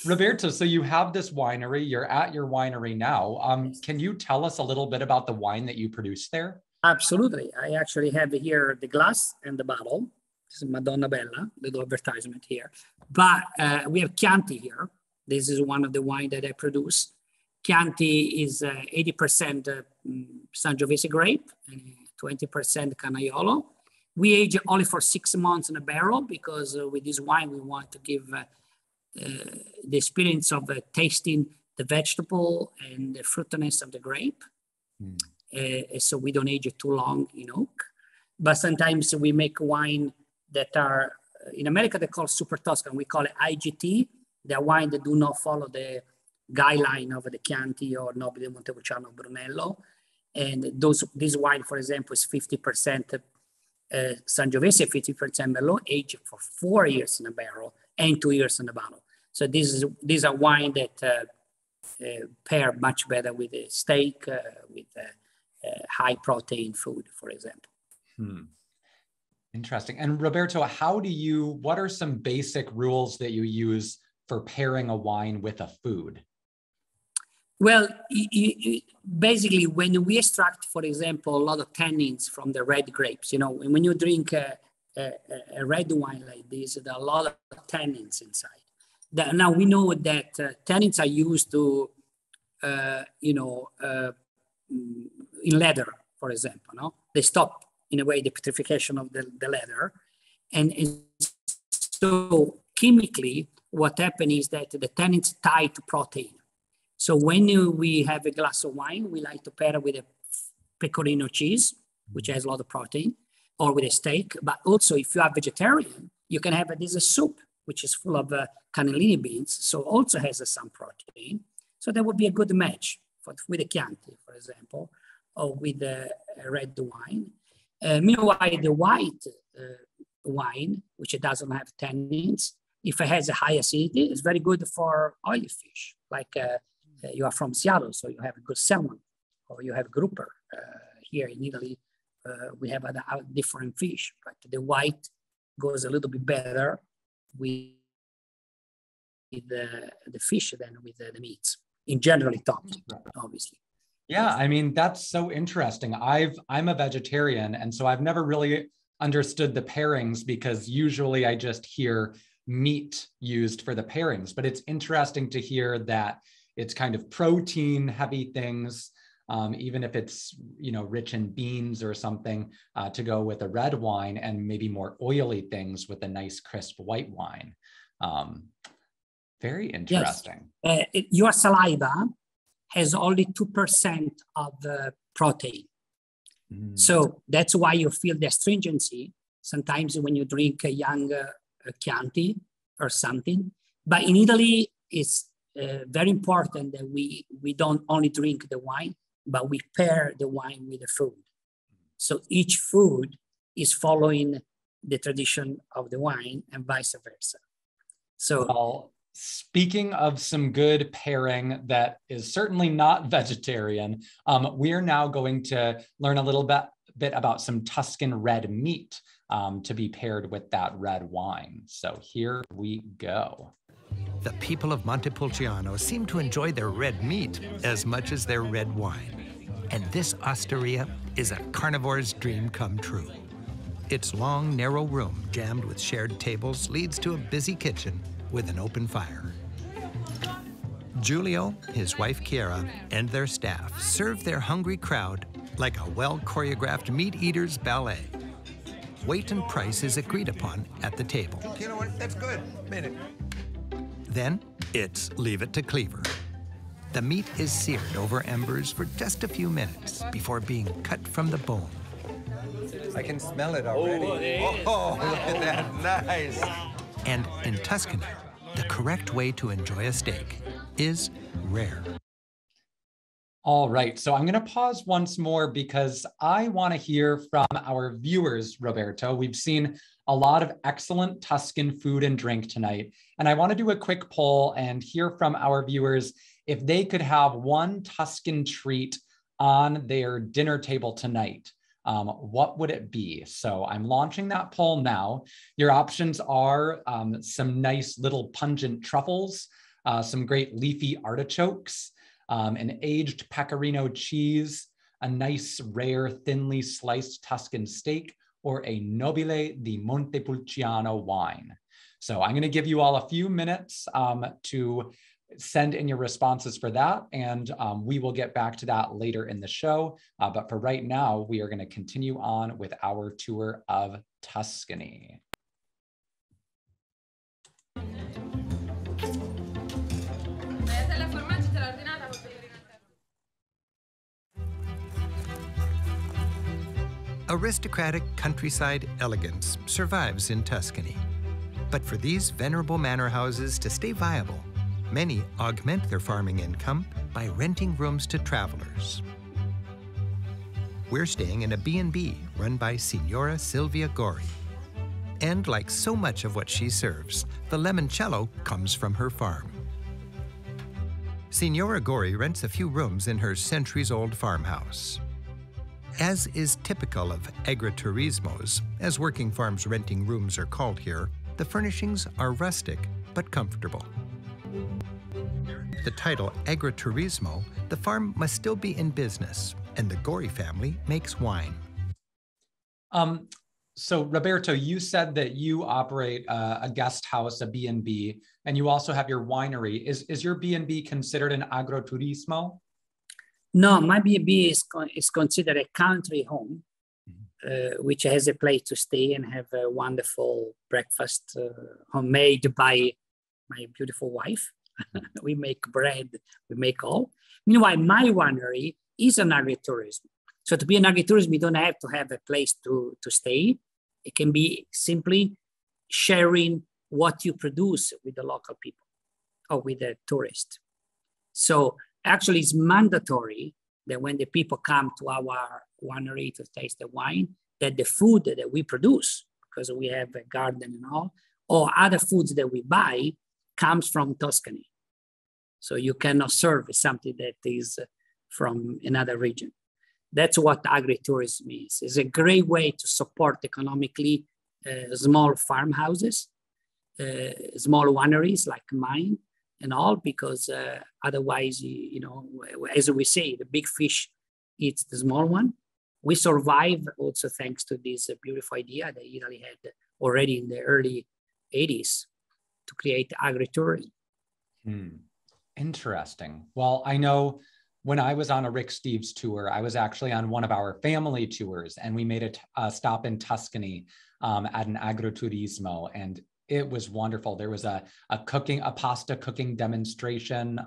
Speaker 1: Roberto, so you have this winery, you're at your winery now. Can you tell us a little bit about the wine that you produce there?
Speaker 3: Absolutely. I actually have here the glass and the bottle. This is Madonna Bella, little advertisement here. But we have Chianti here. This is one of the wine that I produce. Chianti is 80% Sangiovese grape and 20% Canaiolo. We age only for 6 months in a barrel because with this wine, we want to give the experience of tasting the vegetable and the fruitiness of the grape. So we don't age it too long in oak. But sometimes we make wine that are, in America, they call super Tuscan. We call it IGT. They're wine that do not follow the guideline of the Chianti or Nobile Montepulciano Brunello. And this wine, for example, is 50% Sangiovese, 50% Merlot, aged for 4 years in a barrel and 2 years in a bottle. So these are wine that pair much better with a steak, with high protein food, for example.
Speaker 1: Interesting. And Roberto, what are some basic rules that you use for pairing a wine with a food?
Speaker 3: Well, basically, when we extract, for example, a lot of tannins from the red grapes, when you drink a red wine like this, there are a lot of tannins inside. Now we know that tannins are used to, in leather, for example. No? They stop, in a way, the petrification of the leather. And so chemically, what happens is that the tannins tie to protein. So when we have a glass of wine, we like to pair it with a pecorino cheese, which has a lot of protein, or with a steak. But also, if you are vegetarian, you can have this soup, which is full of cannellini beans, so also has some protein. So that would be a good match with a Chianti, for example, or with a red wine. Meanwhile, the white wine, which doesn't have tannins, If it has a high acidity, it's very good for oily fish. Like you are from Seattle, so you have a good salmon, or you have grouper. Here in Italy, we have a different fish, but the white goes a little bit better with the fish than with the meats. In generally talking, obviously.
Speaker 1: Yeah, I mean, that's so interesting. I'm a vegetarian, and so I've never really understood the pairings because usually I just hear meat used for the pairings, but it's interesting to hear that it's kind of protein heavy things, even if it's, you know, rich in beans or something, to go with a red wine, and maybe more oily things with a nice crisp white wine. Very interesting.
Speaker 3: Yes. Your saliva has only 2% of protein. So that's why you feel the astringency sometimes when you drink a young Chianti or something. But in Italy, it's very important that we don't only drink the wine, but we pair the wine with the food. So each food is following the tradition of the wine and vice versa. So,
Speaker 1: well, speaking of some good pairing that is certainly not vegetarian, we're now going to learn a little bit about some Tuscan red meat to be paired with that red wine. So here we go.
Speaker 2: The people of Montepulciano seem to enjoy their red meat as much as their red wine. And this osteria is a carnivore's dream come true. Its long, narrow room, jammed with shared tables, leads to a busy kitchen with an open fire. Giulio, his wife Chiara, and their staff serve their hungry crowd like a well-choreographed meat eater's ballet. Weight and price is agreed upon at the table.
Speaker 4: You know what? That's good. Made it.
Speaker 2: Then it's leave it to cleaver. The meat is seared over embers for just a few minutes before being cut from the bone.
Speaker 4: I can smell it already. Oh, look at that. Nice.
Speaker 2: And in Tuscany, the correct way to enjoy a steak is rare.
Speaker 1: All right, so I'm going to pause once more because I want to hear from our viewers, Roberto. We've seen a lot of excellent Tuscan food and drink tonight, and I want to do a quick poll and hear from our viewers if they could have one Tuscan treat on their dinner table tonight. What would it be? So I'm launching that poll now. Your options are some nice little pungent truffles, some great leafy artichokes, an aged pecorino cheese, a nice rare thinly sliced Tuscan steak, or a Nobile di Montepulciano wine. So I'm going to give you all a few minutes to send in your responses for that, and we will get back to that later in the show. But for right now, we are going to continue on with our tour of Tuscany.
Speaker 2: Aristocratic countryside elegance survives in Tuscany. But for these venerable manor houses to stay viable, many augment their farming income by renting rooms to travelers. We're staying in a B&B run by Signora Silvia Gori. And like so much of what she serves, the limoncello comes from her farm. Signora Gori rents a few rooms in her centuries-old farmhouse. As is typical of agriturismos, as working farms renting rooms are called here, the furnishings are rustic but comfortable. The title agriturismo, the farm must still be in business, and the Gori family makes wine.
Speaker 1: So Roberto, you said that you operate a guest house, a B&B, and you also have your winery. Is your B&B considered an agriturismo?
Speaker 3: No, my B&B is considered a country home, which has a place to stay and have a wonderful breakfast homemade by my beautiful wife. We make bread, we make all. Meanwhile, my winery is an agritourism. So to be an agritourism, you don't have to have a place to stay. It can be simply sharing what you produce with the local people or with the tourist. So actually, it's mandatory that when the people come to our winery to taste the wine, that the food that we produce, because we have a garden and all, or other foods that we buy comes from Tuscany. So you cannot serve something that is from another region. That's what agritourism is. It's a great way to support economically small farmhouses, small wineries like mine and all, because otherwise, you know, as we say, the big fish eats the small one. We survive also thanks to this beautiful idea that Italy had already in the early 80s to create agritourism.
Speaker 1: Interesting. Well, I know when I was on a Rick Steves tour, I was actually on one of our family tours, and we made a stop in Tuscany at an agriturismo, and it was wonderful. There was a pasta cooking demonstration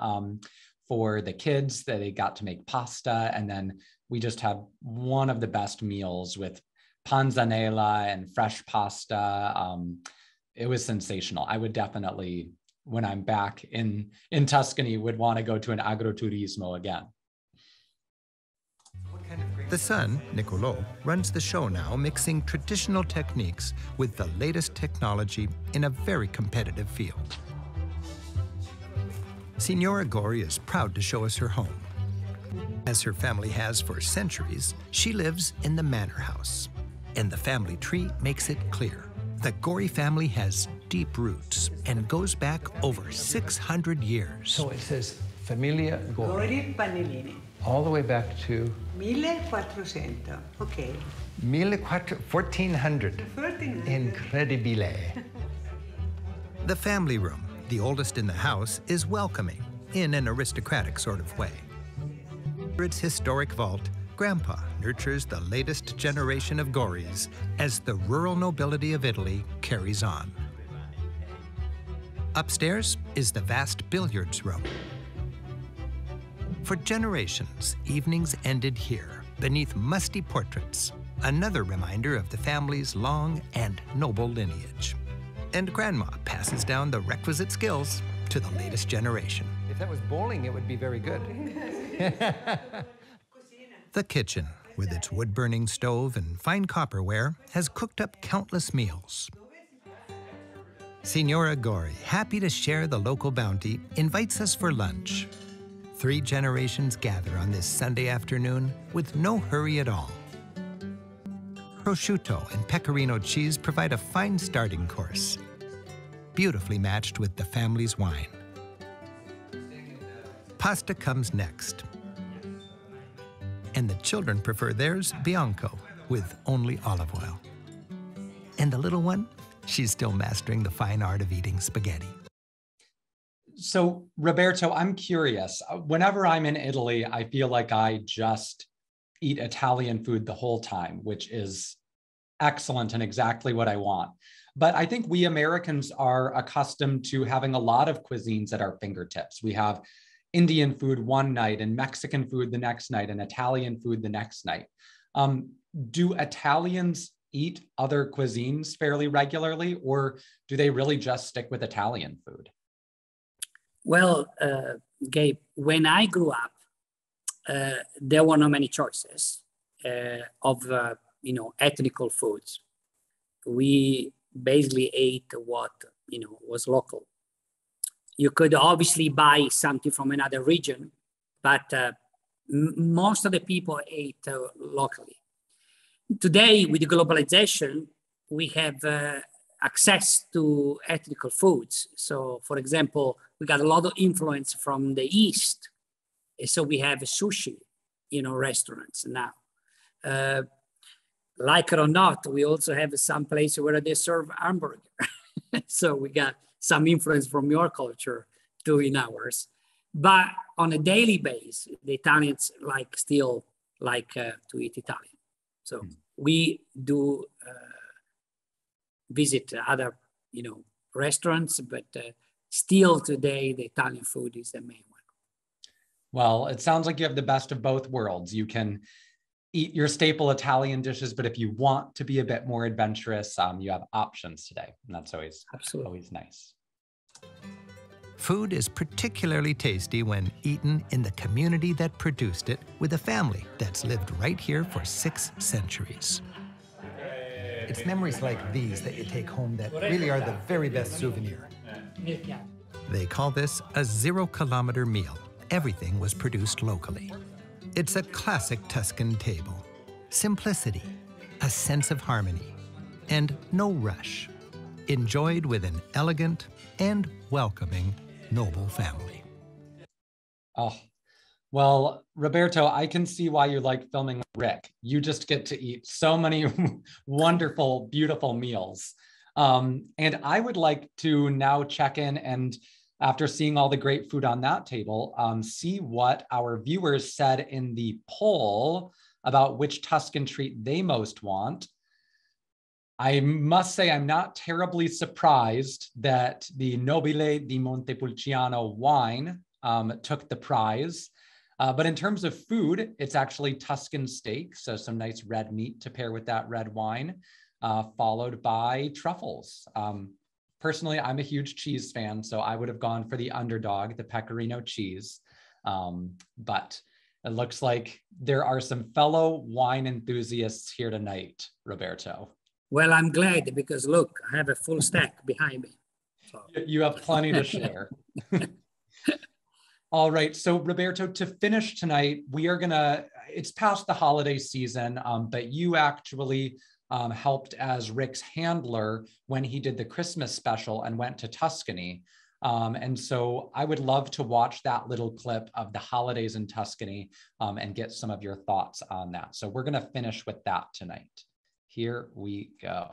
Speaker 1: for the kids that they got to make pasta, and then we just had one of the best meals with panzanella and fresh pasta. It was sensational. I would definitely, when I'm back in Tuscany, would want to go to an agriturismo again.
Speaker 2: The son, Niccolò, runs the show now, mixing traditional techniques with the latest technology in a very competitive field. Signora Gori is proud to show us her home. As her family has for centuries, she lives in the manor house. And the family tree makes it clear. The Gori family has deep roots and goes back over 600 years.
Speaker 4: So it says Familia Gori.
Speaker 8: Gori Pannellini.
Speaker 4: All the way back to
Speaker 8: 1400. Okay.
Speaker 4: 1400.
Speaker 8: 1400.
Speaker 4: Incredibile.
Speaker 2: The family room, the oldest in the house, is welcoming in an aristocratic sort of way. Its historic vault, Grandpa nurtures the latest generation of Goris as the rural nobility of Italy carries on. Upstairs is the vast billiards room. For generations, evenings ended here, beneath musty portraits, another reminder of the family's long and noble lineage. And Grandma passes down the requisite skills to the latest generation.
Speaker 4: If that was bowling, it would be very good.
Speaker 2: The kitchen, with its wood-burning stove and fine copperware, has cooked up countless meals. Signora Gori, happy to share the local bounty, invites us for lunch. 3 generations gather on this Sunday afternoon with no hurry at all. Prosciutto and pecorino cheese provide a fine starting course, beautifully matched with the family's wine. Pasta comes next. And the children prefer theirs bianco, with only olive oil. And the little one, she's still mastering the fine art of eating spaghetti.
Speaker 1: So, Roberto, I'm curious. Whenever I'm in Italy, I feel like I just eat Italian food the whole time, which is excellent and exactly what I want. But I think we Americans are accustomed to having a lot of cuisines at our fingertips. We have Indian food one night and Mexican food the next night and Italian food the next night. Do Italians eat other cuisines fairly regularly, or do they really just stick with Italian food?
Speaker 3: Well, Gabe, when I grew up, there were not many choices of ethnical foods. We basically ate what was local. You could obviously buy something from another region, but most of the people ate locally. Today, with the globalization, we have access to ethnical foods. So, for example, we got a lot of influence from the East. So we have sushi, restaurants now. Like it or not, we also have some places where they serve hamburger. So we got some influence from your culture too in ours. But on a daily basis, the Italians still like to eat Italian. So we do visit other, restaurants, but still today, the Italian food is the main one.
Speaker 1: Well, it sounds like you have the best of both worlds. You can eat your staple Italian dishes, but if you want to be a bit more adventurous, you have options today. And that's always nice.
Speaker 2: Food is particularly tasty when eaten in the community that produced it with a family that's lived right here for 6 centuries. It's memories like these that you take home that really are the very best souvenir. They call this a 0-kilometer meal. Everything was produced locally. It's a classic Tuscan table. Simplicity, a sense of harmony, and no rush. Enjoyed with an elegant and welcoming noble family.
Speaker 1: Oh, well, Roberto, I can see why you like filming with Rick. You just get to eat so many wonderful, beautiful meals. And I would like to now check in and, after seeing all the great food on that table, see what our viewers said in the poll about which Tuscan treat they most want. I must say I'm not terribly surprised that the Nobile di Montepulciano wine took the prize. But in terms of food, it's actually Tuscan steak, so some nice red meat to pair with that red wine, followed by truffles. Personally, I'm a huge cheese fan, so I would have gone for the underdog, the pecorino cheese. But it looks like there are some fellow wine enthusiasts here tonight, Roberto.
Speaker 3: Well, I'm glad because look, I have a full stack behind me. So.
Speaker 1: You have plenty to share. All right, so Roberto, to finish tonight, we are gonna, it's past the holiday season, but you actually helped as Rick's handler when he did the Christmas special and went to Tuscany. And so I would love to watch that little clip of the holidays in Tuscany and get some of your thoughts on that. So we're gonna finish with that tonight. Here we go.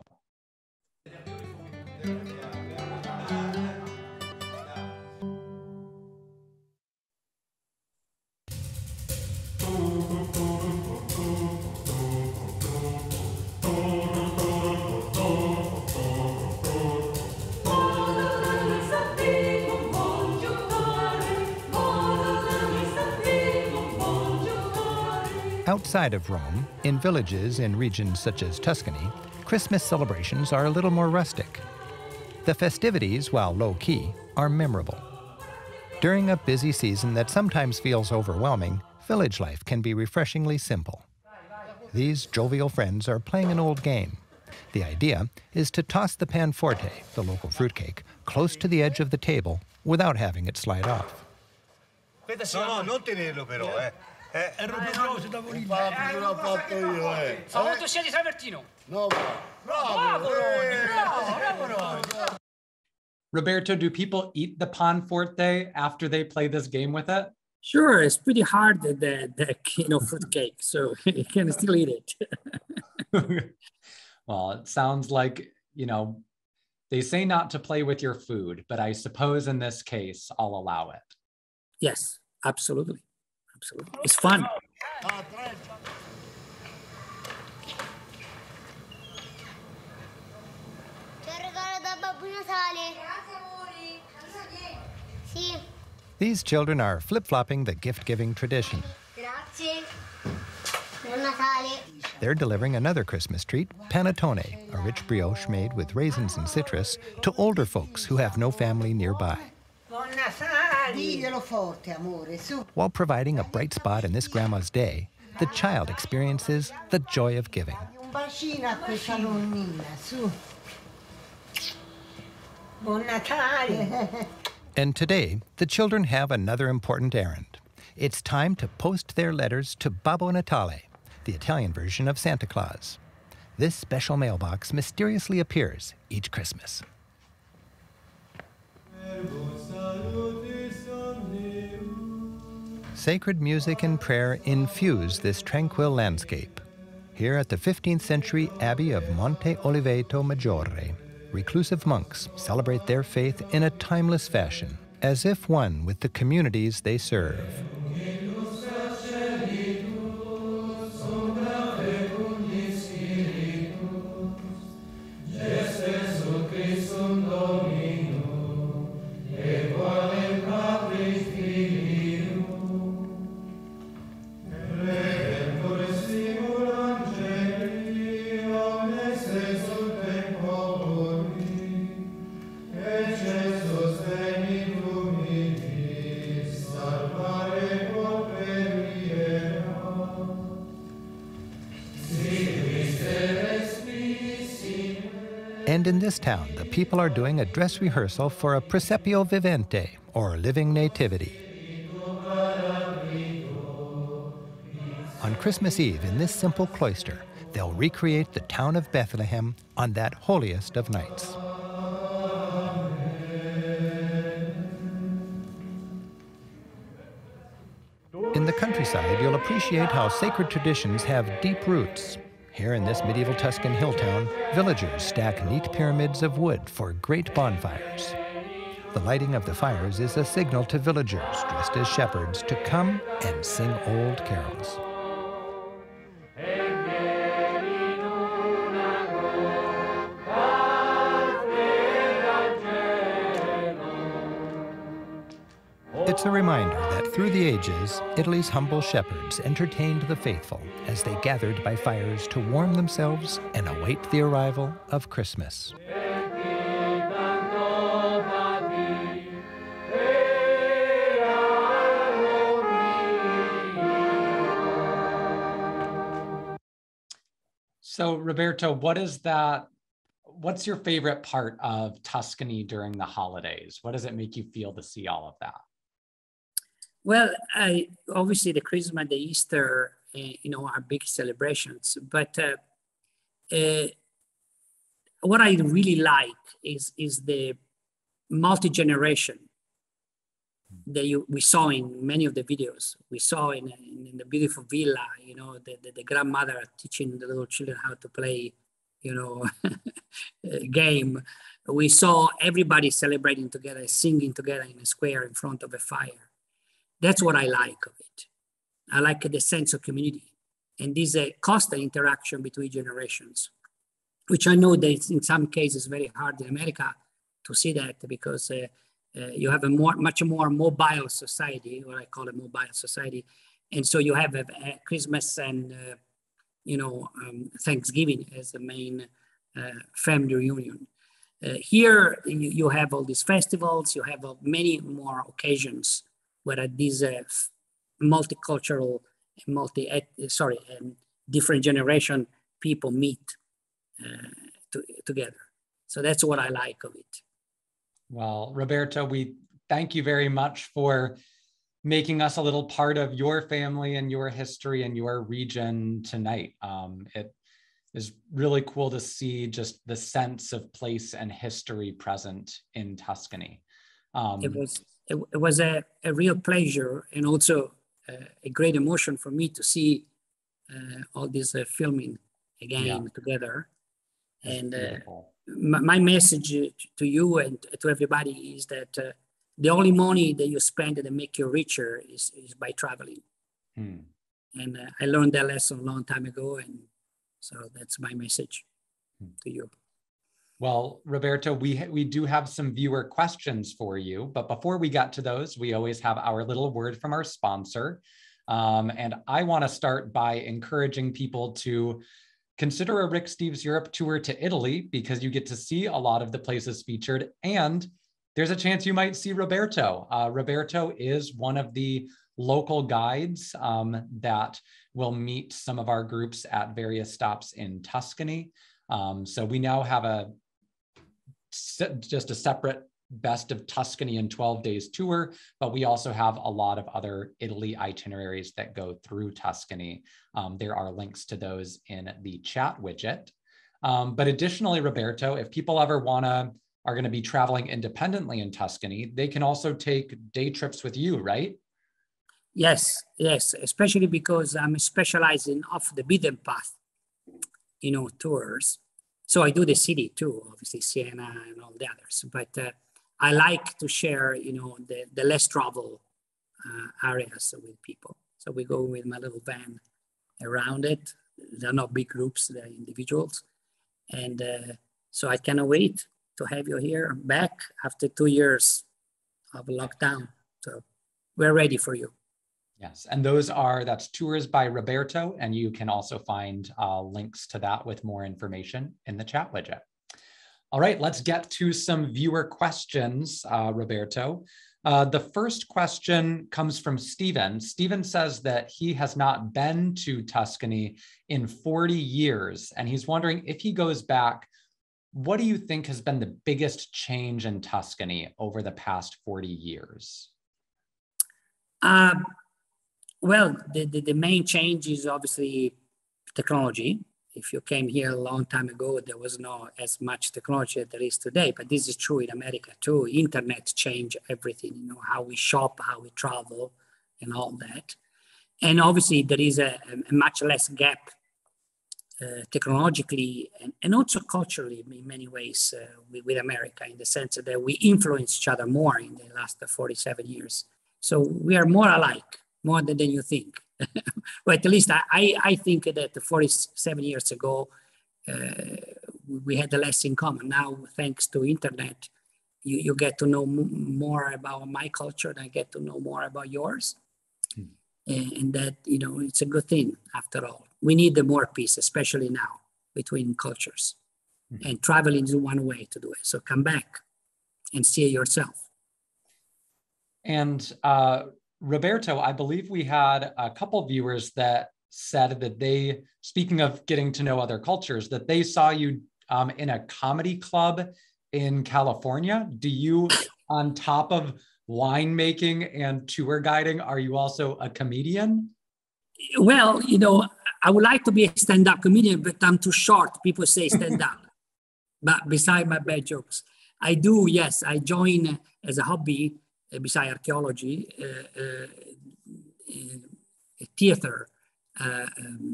Speaker 2: Outside of Rome, in villages in regions such as Tuscany, Christmas celebrations are a little more rustic. The festivities, while low-key, are memorable. During a busy season that sometimes feels overwhelming, village life can be refreshingly simple. These jovial friends are playing an old game. The idea is to toss the panforte, the local fruitcake, close to the edge of the table without having it slide off.
Speaker 9: No, non tenerlo però,
Speaker 1: Roberto, do people eat the panforte after they play this game with it?
Speaker 3: Sure, it's pretty hard, the fruitcake, so you can still eat it.
Speaker 1: Well, it sounds like, they say not to play with your food, but I suppose in this case, I'll allow it.
Speaker 3: Yes, absolutely. Absolutely. It's fun.
Speaker 2: These children are flip-flopping the gift-giving tradition. They're delivering another Christmas treat, panettone, a rich brioche made with raisins and citrus, to older folks who have no family nearby. While providing a bright spot in this grandma's day, the child experiences the joy of giving. And today, the children have another important errand. It's time to post their letters to Babbo Natale, the Italian version of Santa Claus. This special mailbox mysteriously appears each Christmas. Sacred music and prayer infuse this tranquil landscape. Here at the 15th century Abbey of Monte Oliveto Maggiore, reclusive monks celebrate their faith in a timeless fashion, as if one with the communities they serve.
Speaker 10: Salvare
Speaker 2: And in this town, the people are doing a dress rehearsal for a presepio vivente, or living nativity. On Christmas Eve, in this simple cloister, they'll recreate the town of Bethlehem on that holiest of nights. In the countryside, you'll appreciate how sacred traditions have deep roots. Here in this medieval Tuscan hill town, villagers stack neat pyramids of wood for great bonfires. The lighting of the fires is a signal to villagers dressed as shepherds to come and sing old carols. It's a reminder that through the ages, Italy's humble shepherds entertained the faithful as they gathered by fires to warm themselves and await the arrival of Christmas.
Speaker 1: So, Roberto, what's your favorite part of Tuscany during the holidays? What does it make you feel to see all of that?
Speaker 3: Well, obviously the Christmas, the Easter, are big celebrations. But what I really like is the multi-generation that we saw in many of the videos. We saw in the beautiful villa, the grandmother teaching the little children how to play, game. We saw everybody celebrating together, singing together in a square in front of a fire. That's what I like of it. I like the sense of community and this constant interaction between generations, which I know that in some cases very hard in America to see that because you have a much more mobile society, what I call a mobile society. And so you have a Christmas and, Thanksgiving as the main family reunion. Here you have all these festivals, you have many more occasions where these multicultural, different generation people meet together. So that's what I like of it.
Speaker 1: Well, Roberto, we thank you very much for making us a little part of your family and your history and your region tonight. It is really cool to see just the sense of place and history present in Tuscany.
Speaker 3: It was a real pleasure and also a great emotion for me to see all this filming again together. And my message to you and to everybody is that the only money that you spend that make you richer is by traveling. And I learned that lesson a long time ago. And so that's my message to you.
Speaker 1: Well, Roberto, we do have some viewer questions for you, but before we get to those, we always have our little word from our sponsor. And I want to start by encouraging people to consider a Rick Steves Europe tour to Italy because you get to see a lot of the places featured and there's a chance you might see Roberto. Roberto is one of the local guides that will meet some of our groups at various stops in Tuscany. So we now have just a separate Best of Tuscany in 12 Days tour, but we also have a lot of other Italy itineraries that go through Tuscany. There are links to those in the chat widget. But additionally, Roberto, if people ever are going to be traveling independently in Tuscany, they can also take day trips with you, right?
Speaker 3: Yes, especially because I'm specializing off the beaten path, tours. So I do the city too, obviously Siena and all the others, but I like to share, the less travel areas with people. So we go with my little van around it. They're not big groups, they're individuals. And so I cannot wait to have you here back after 2 years of lockdown. So we're ready for you.
Speaker 1: Yes, and that's Tours by Roberto, and you can also find links to that with more information in the chat widget. All right, let's get to some viewer questions, Roberto. The first question comes from Steven. Steven says that he has not been to Tuscany in 40 years, and he's wondering if he goes back, what do you think has been the biggest change in Tuscany over the past 40 years?
Speaker 3: Well, the main change is obviously technology. If you came here a long time ago, there was not as much technology as there is today, but this is true in America too. Internet changed everything, you know, how we shop, how we travel, and all that. And obviously there is a much less gap technologically and also culturally in many ways with America, in the sense that we influence each other more in the last 47 years. So we are more alike, more than you think. Well, at least I think that 47 years ago, we had less in common. Now, thanks to internet, you get to know more about my culture and I get to know more about yours. And that, you know, it's a good thing after all. We need more peace, especially now, between cultures. And traveling is one way to do it. So come back and see it yourself.
Speaker 1: And Roberto, I believe we had a couple viewers that said that they, speaking of getting to know other cultures, that they saw you in a comedy club in California. Do you, on top of winemaking and tour guiding, are you also a comedian?
Speaker 3: Well, you know, I would like to be a stand-up comedian, but I'm too short. People say stand-up. But beside my bad jokes, I do, yes, I join as a hobby, beside archaeology, a theater,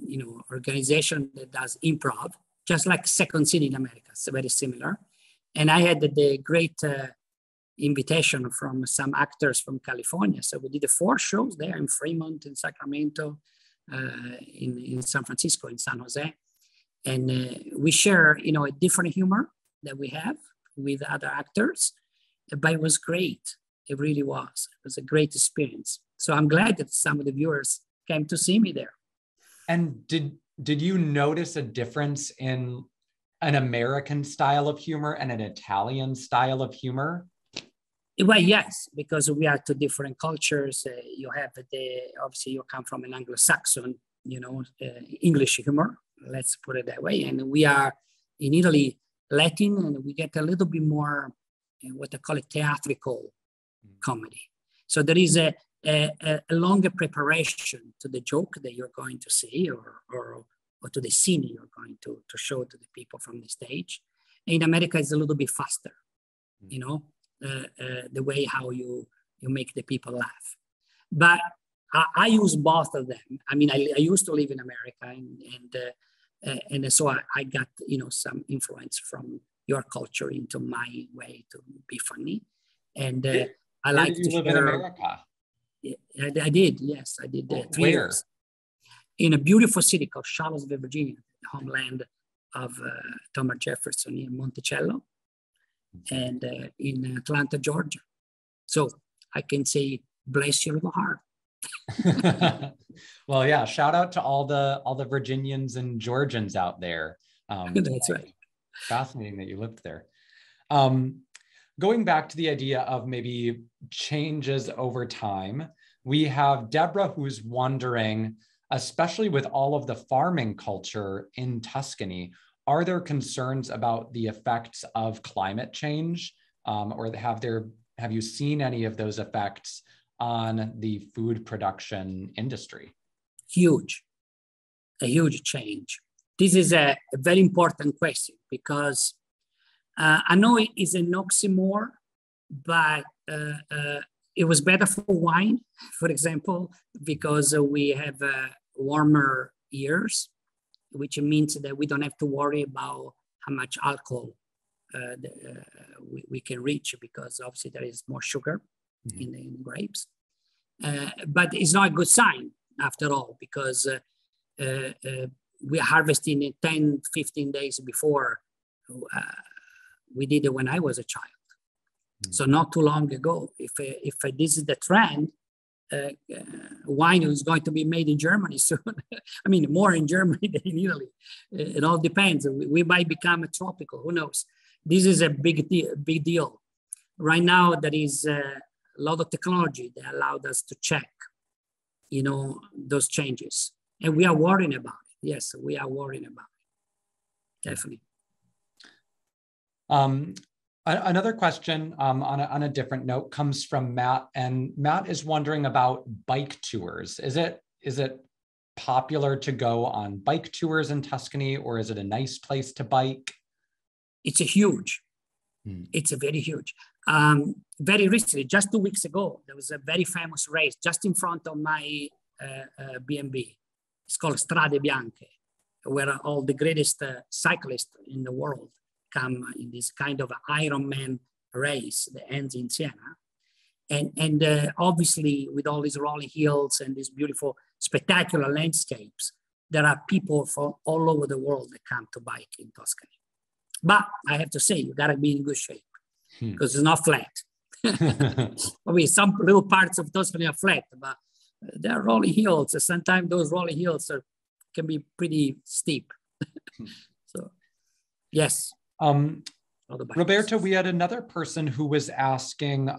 Speaker 3: you know, organization that does improv, just like Second City in America. It's very similar. And I had the great invitation from some actors from California. So we did 4 shows there in Fremont, in Sacramento, in San Francisco, in San Jose. And we share, you know, a different humor that we have with other actors, but it was great. It really was. It was a great experience. So I'm glad that some of the viewers came to see me there.
Speaker 1: And did you notice a difference in an American style of humor and an Italian style of humor?
Speaker 3: Well, yes, because we are 2 different cultures. You have obviously you come from an Anglo-Saxon, you know, English humor, let's put it that way. And we are in Italy, Latin, and we get a little bit more what I call it theatrical comedy. So there is a longer preparation to the joke that you're going to see or to the scene you're going to show to the people from the stage. In America, it's a little bit faster, you know, the way how you make the people laugh. But I use both of them. I mean, I used to live in America, and so I got, you know, some influence from your culture into my way to be funny. And I like to
Speaker 1: live in America.
Speaker 3: I did, yes, I did 3
Speaker 1: Where?
Speaker 3: years in a beautiful city called Charlottesville, Virginia, the homeland of Thomas Jefferson in Monticello, and in Atlanta, Georgia. So I can say, bless your little heart.
Speaker 1: Well, yeah, shout out to all the Virginians and Georgians out there.
Speaker 3: That's right.
Speaker 1: Fascinating that you lived there. Going back to the idea of maybe changes over time, we have Deborah who's wondering, especially with all of the farming culture in Tuscany, are there concerns about the effects of climate change, or have you seen any of those effects on the food production industry? A huge change. This is a very important question because I know it is an oxymoron, but it was better for wine, for example, because we have warmer years, which means that we don't have to worry about how much alcohol we can reach, because obviously there is more sugar in the grapes. But it's not a good sign after all, because we are harvesting 10, 15 days before we did it when I was a child. So not too long ago. If this is the trend, wine is going to be made in Germany soon. I mean, more in Germany than in Italy. It all depends. We might become a tropical, who knows? This is a big deal. Right now, there is a lot of technology that allowed us to check, you know, those changes. And we are worrying about it. Yes, we are worrying about it. Definitely. Another question on a different note comes from Matt, and Matt is wondering about bike tours. Is it popular to go on bike tours in Tuscany, or is it a nice place to bike?
Speaker 3: It's a huge. It's a very huge. Very recently, just 2 weeks ago, there was a very famous race just in front of my B&B. It's called Strade Bianche, where all the greatest cyclists in the world come in this kind of Ironman race that ends in Siena. And obviously, with all these rolling hills and these beautiful, spectacular landscapes, there are people from all over the world that come to bike in Tuscany. But I have to say, you gotta be in good shape because it's not flat. I mean, some little parts of Tuscany are flat, but there are rolling hills. And sometimes those rolling hills can be pretty steep. So, yes.
Speaker 1: Roberto, we had another person who was asking,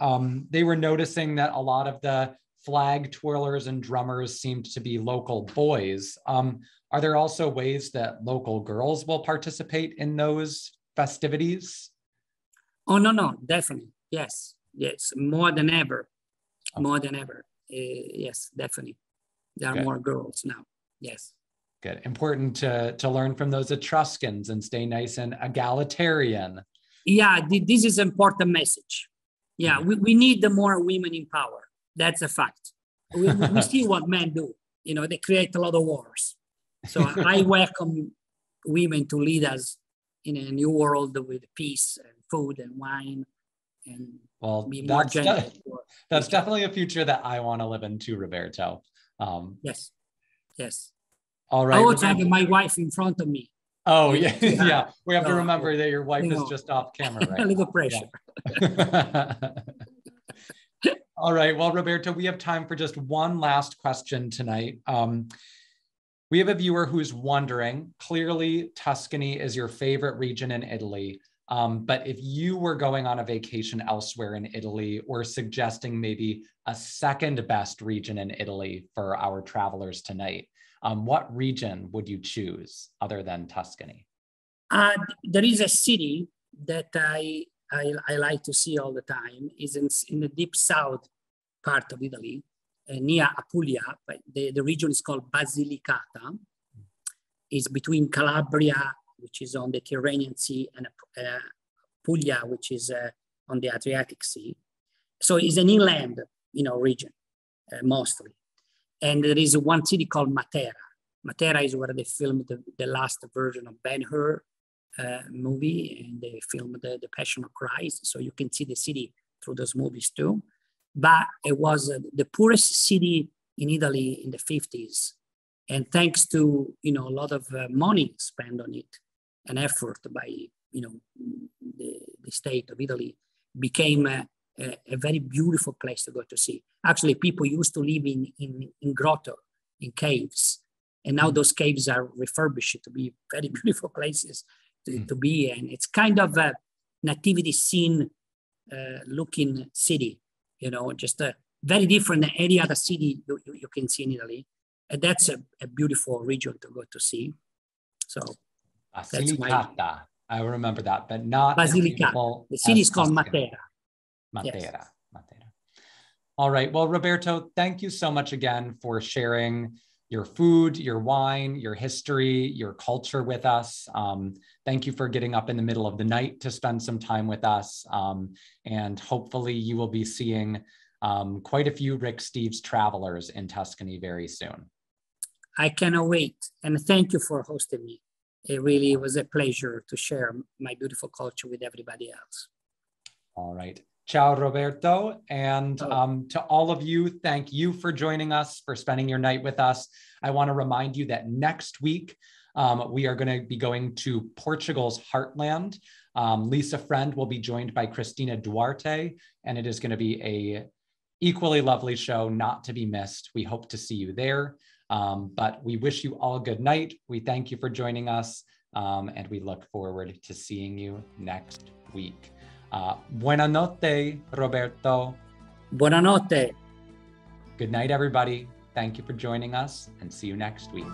Speaker 1: they were noticing that a lot of the flag twirlers and drummers seemed to be local boys. Are there also ways that local girls will participate in those festivities?
Speaker 3: Oh, no, definitely. Yes, more than ever. More than ever. Yes, definitely. There are more girls now. Yes.
Speaker 1: Good. Important to learn from those Etruscans and stay nice and egalitarian.
Speaker 3: Yeah, this is an important message. Yeah, we need the more women in power. That's a fact. We see what men do. You know, they create a lot of wars. So I welcome women to lead us in a new world with peace and food and wine and be more gentle.
Speaker 1: That's definitely a future that I want to live into, Roberto.
Speaker 3: Yes.
Speaker 1: All right.
Speaker 3: I also have my wife in front of me.
Speaker 1: Oh, yeah. Yeah. We have to remember that your wife is just off camera, right?
Speaker 3: A little pressure.
Speaker 1: Yeah. All right. Well, Roberto, we have time for just one last question tonight. We have a viewer who's wondering, clearly Tuscany is your favorite region in Italy. But if you were going on a vacation elsewhere in Italy or suggesting maybe a second best region in Italy for our travelers tonight, what region would you choose other than Tuscany?
Speaker 3: There is a city that I like to see all the time. Is in the deep south part of Italy, near Apulia. But the region is called Basilicata. It's between Calabria, which is on the Tyrrhenian Sea, and Puglia, which is on the Adriatic Sea. So it's an inland, region, mostly. And there is one city called Matera. Matera is where they filmed the last version of Ben-Hur movie, and they filmed the Passion of Christ. So you can see the city through those movies too. But it was the poorest city in Italy in the 50s. And thanks to, a lot of money spent on it and effort by, the state of Italy, became a very beautiful place to go to see. Actually, people used to live in grotto, in caves. And now those caves are refurbished to be very beautiful places to be. And it's kind of a nativity scene looking city, just a very different than any other city you can see in Italy. And that's a beautiful region to go to see. So
Speaker 1: Basilicata. I remember that, but not
Speaker 3: Basilicata. The city is called Matera.
Speaker 1: Matera.
Speaker 3: Yes.
Speaker 1: Matera. All right. Well, Roberto, thank you so much again for sharing your food, your wine, your history, your culture with us. Thank you for getting up in the middle of the night to spend some time with us. And hopefully you will be seeing quite a few Rick Steves travelers in Tuscany very soon.
Speaker 3: I cannot wait. And thank you for hosting me. It really was a pleasure to share my beautiful culture with everybody else.
Speaker 1: All right. Ciao, Roberto. And to all of you, thank you for joining us, for spending your night with us. I want to remind you that next week, we are going to be going to Portugal's heartland. Lisa Friend will be joined by Cristina Duarte, and it is going to be a equally lovely show, not to be missed. We hope to see you there. But we wish you all good night. We thank you for joining us, and we look forward to seeing you next week. Buonanotte, Roberto.
Speaker 3: Buonanotte.
Speaker 1: Good night, everybody. Thank you for joining us, and see you next week.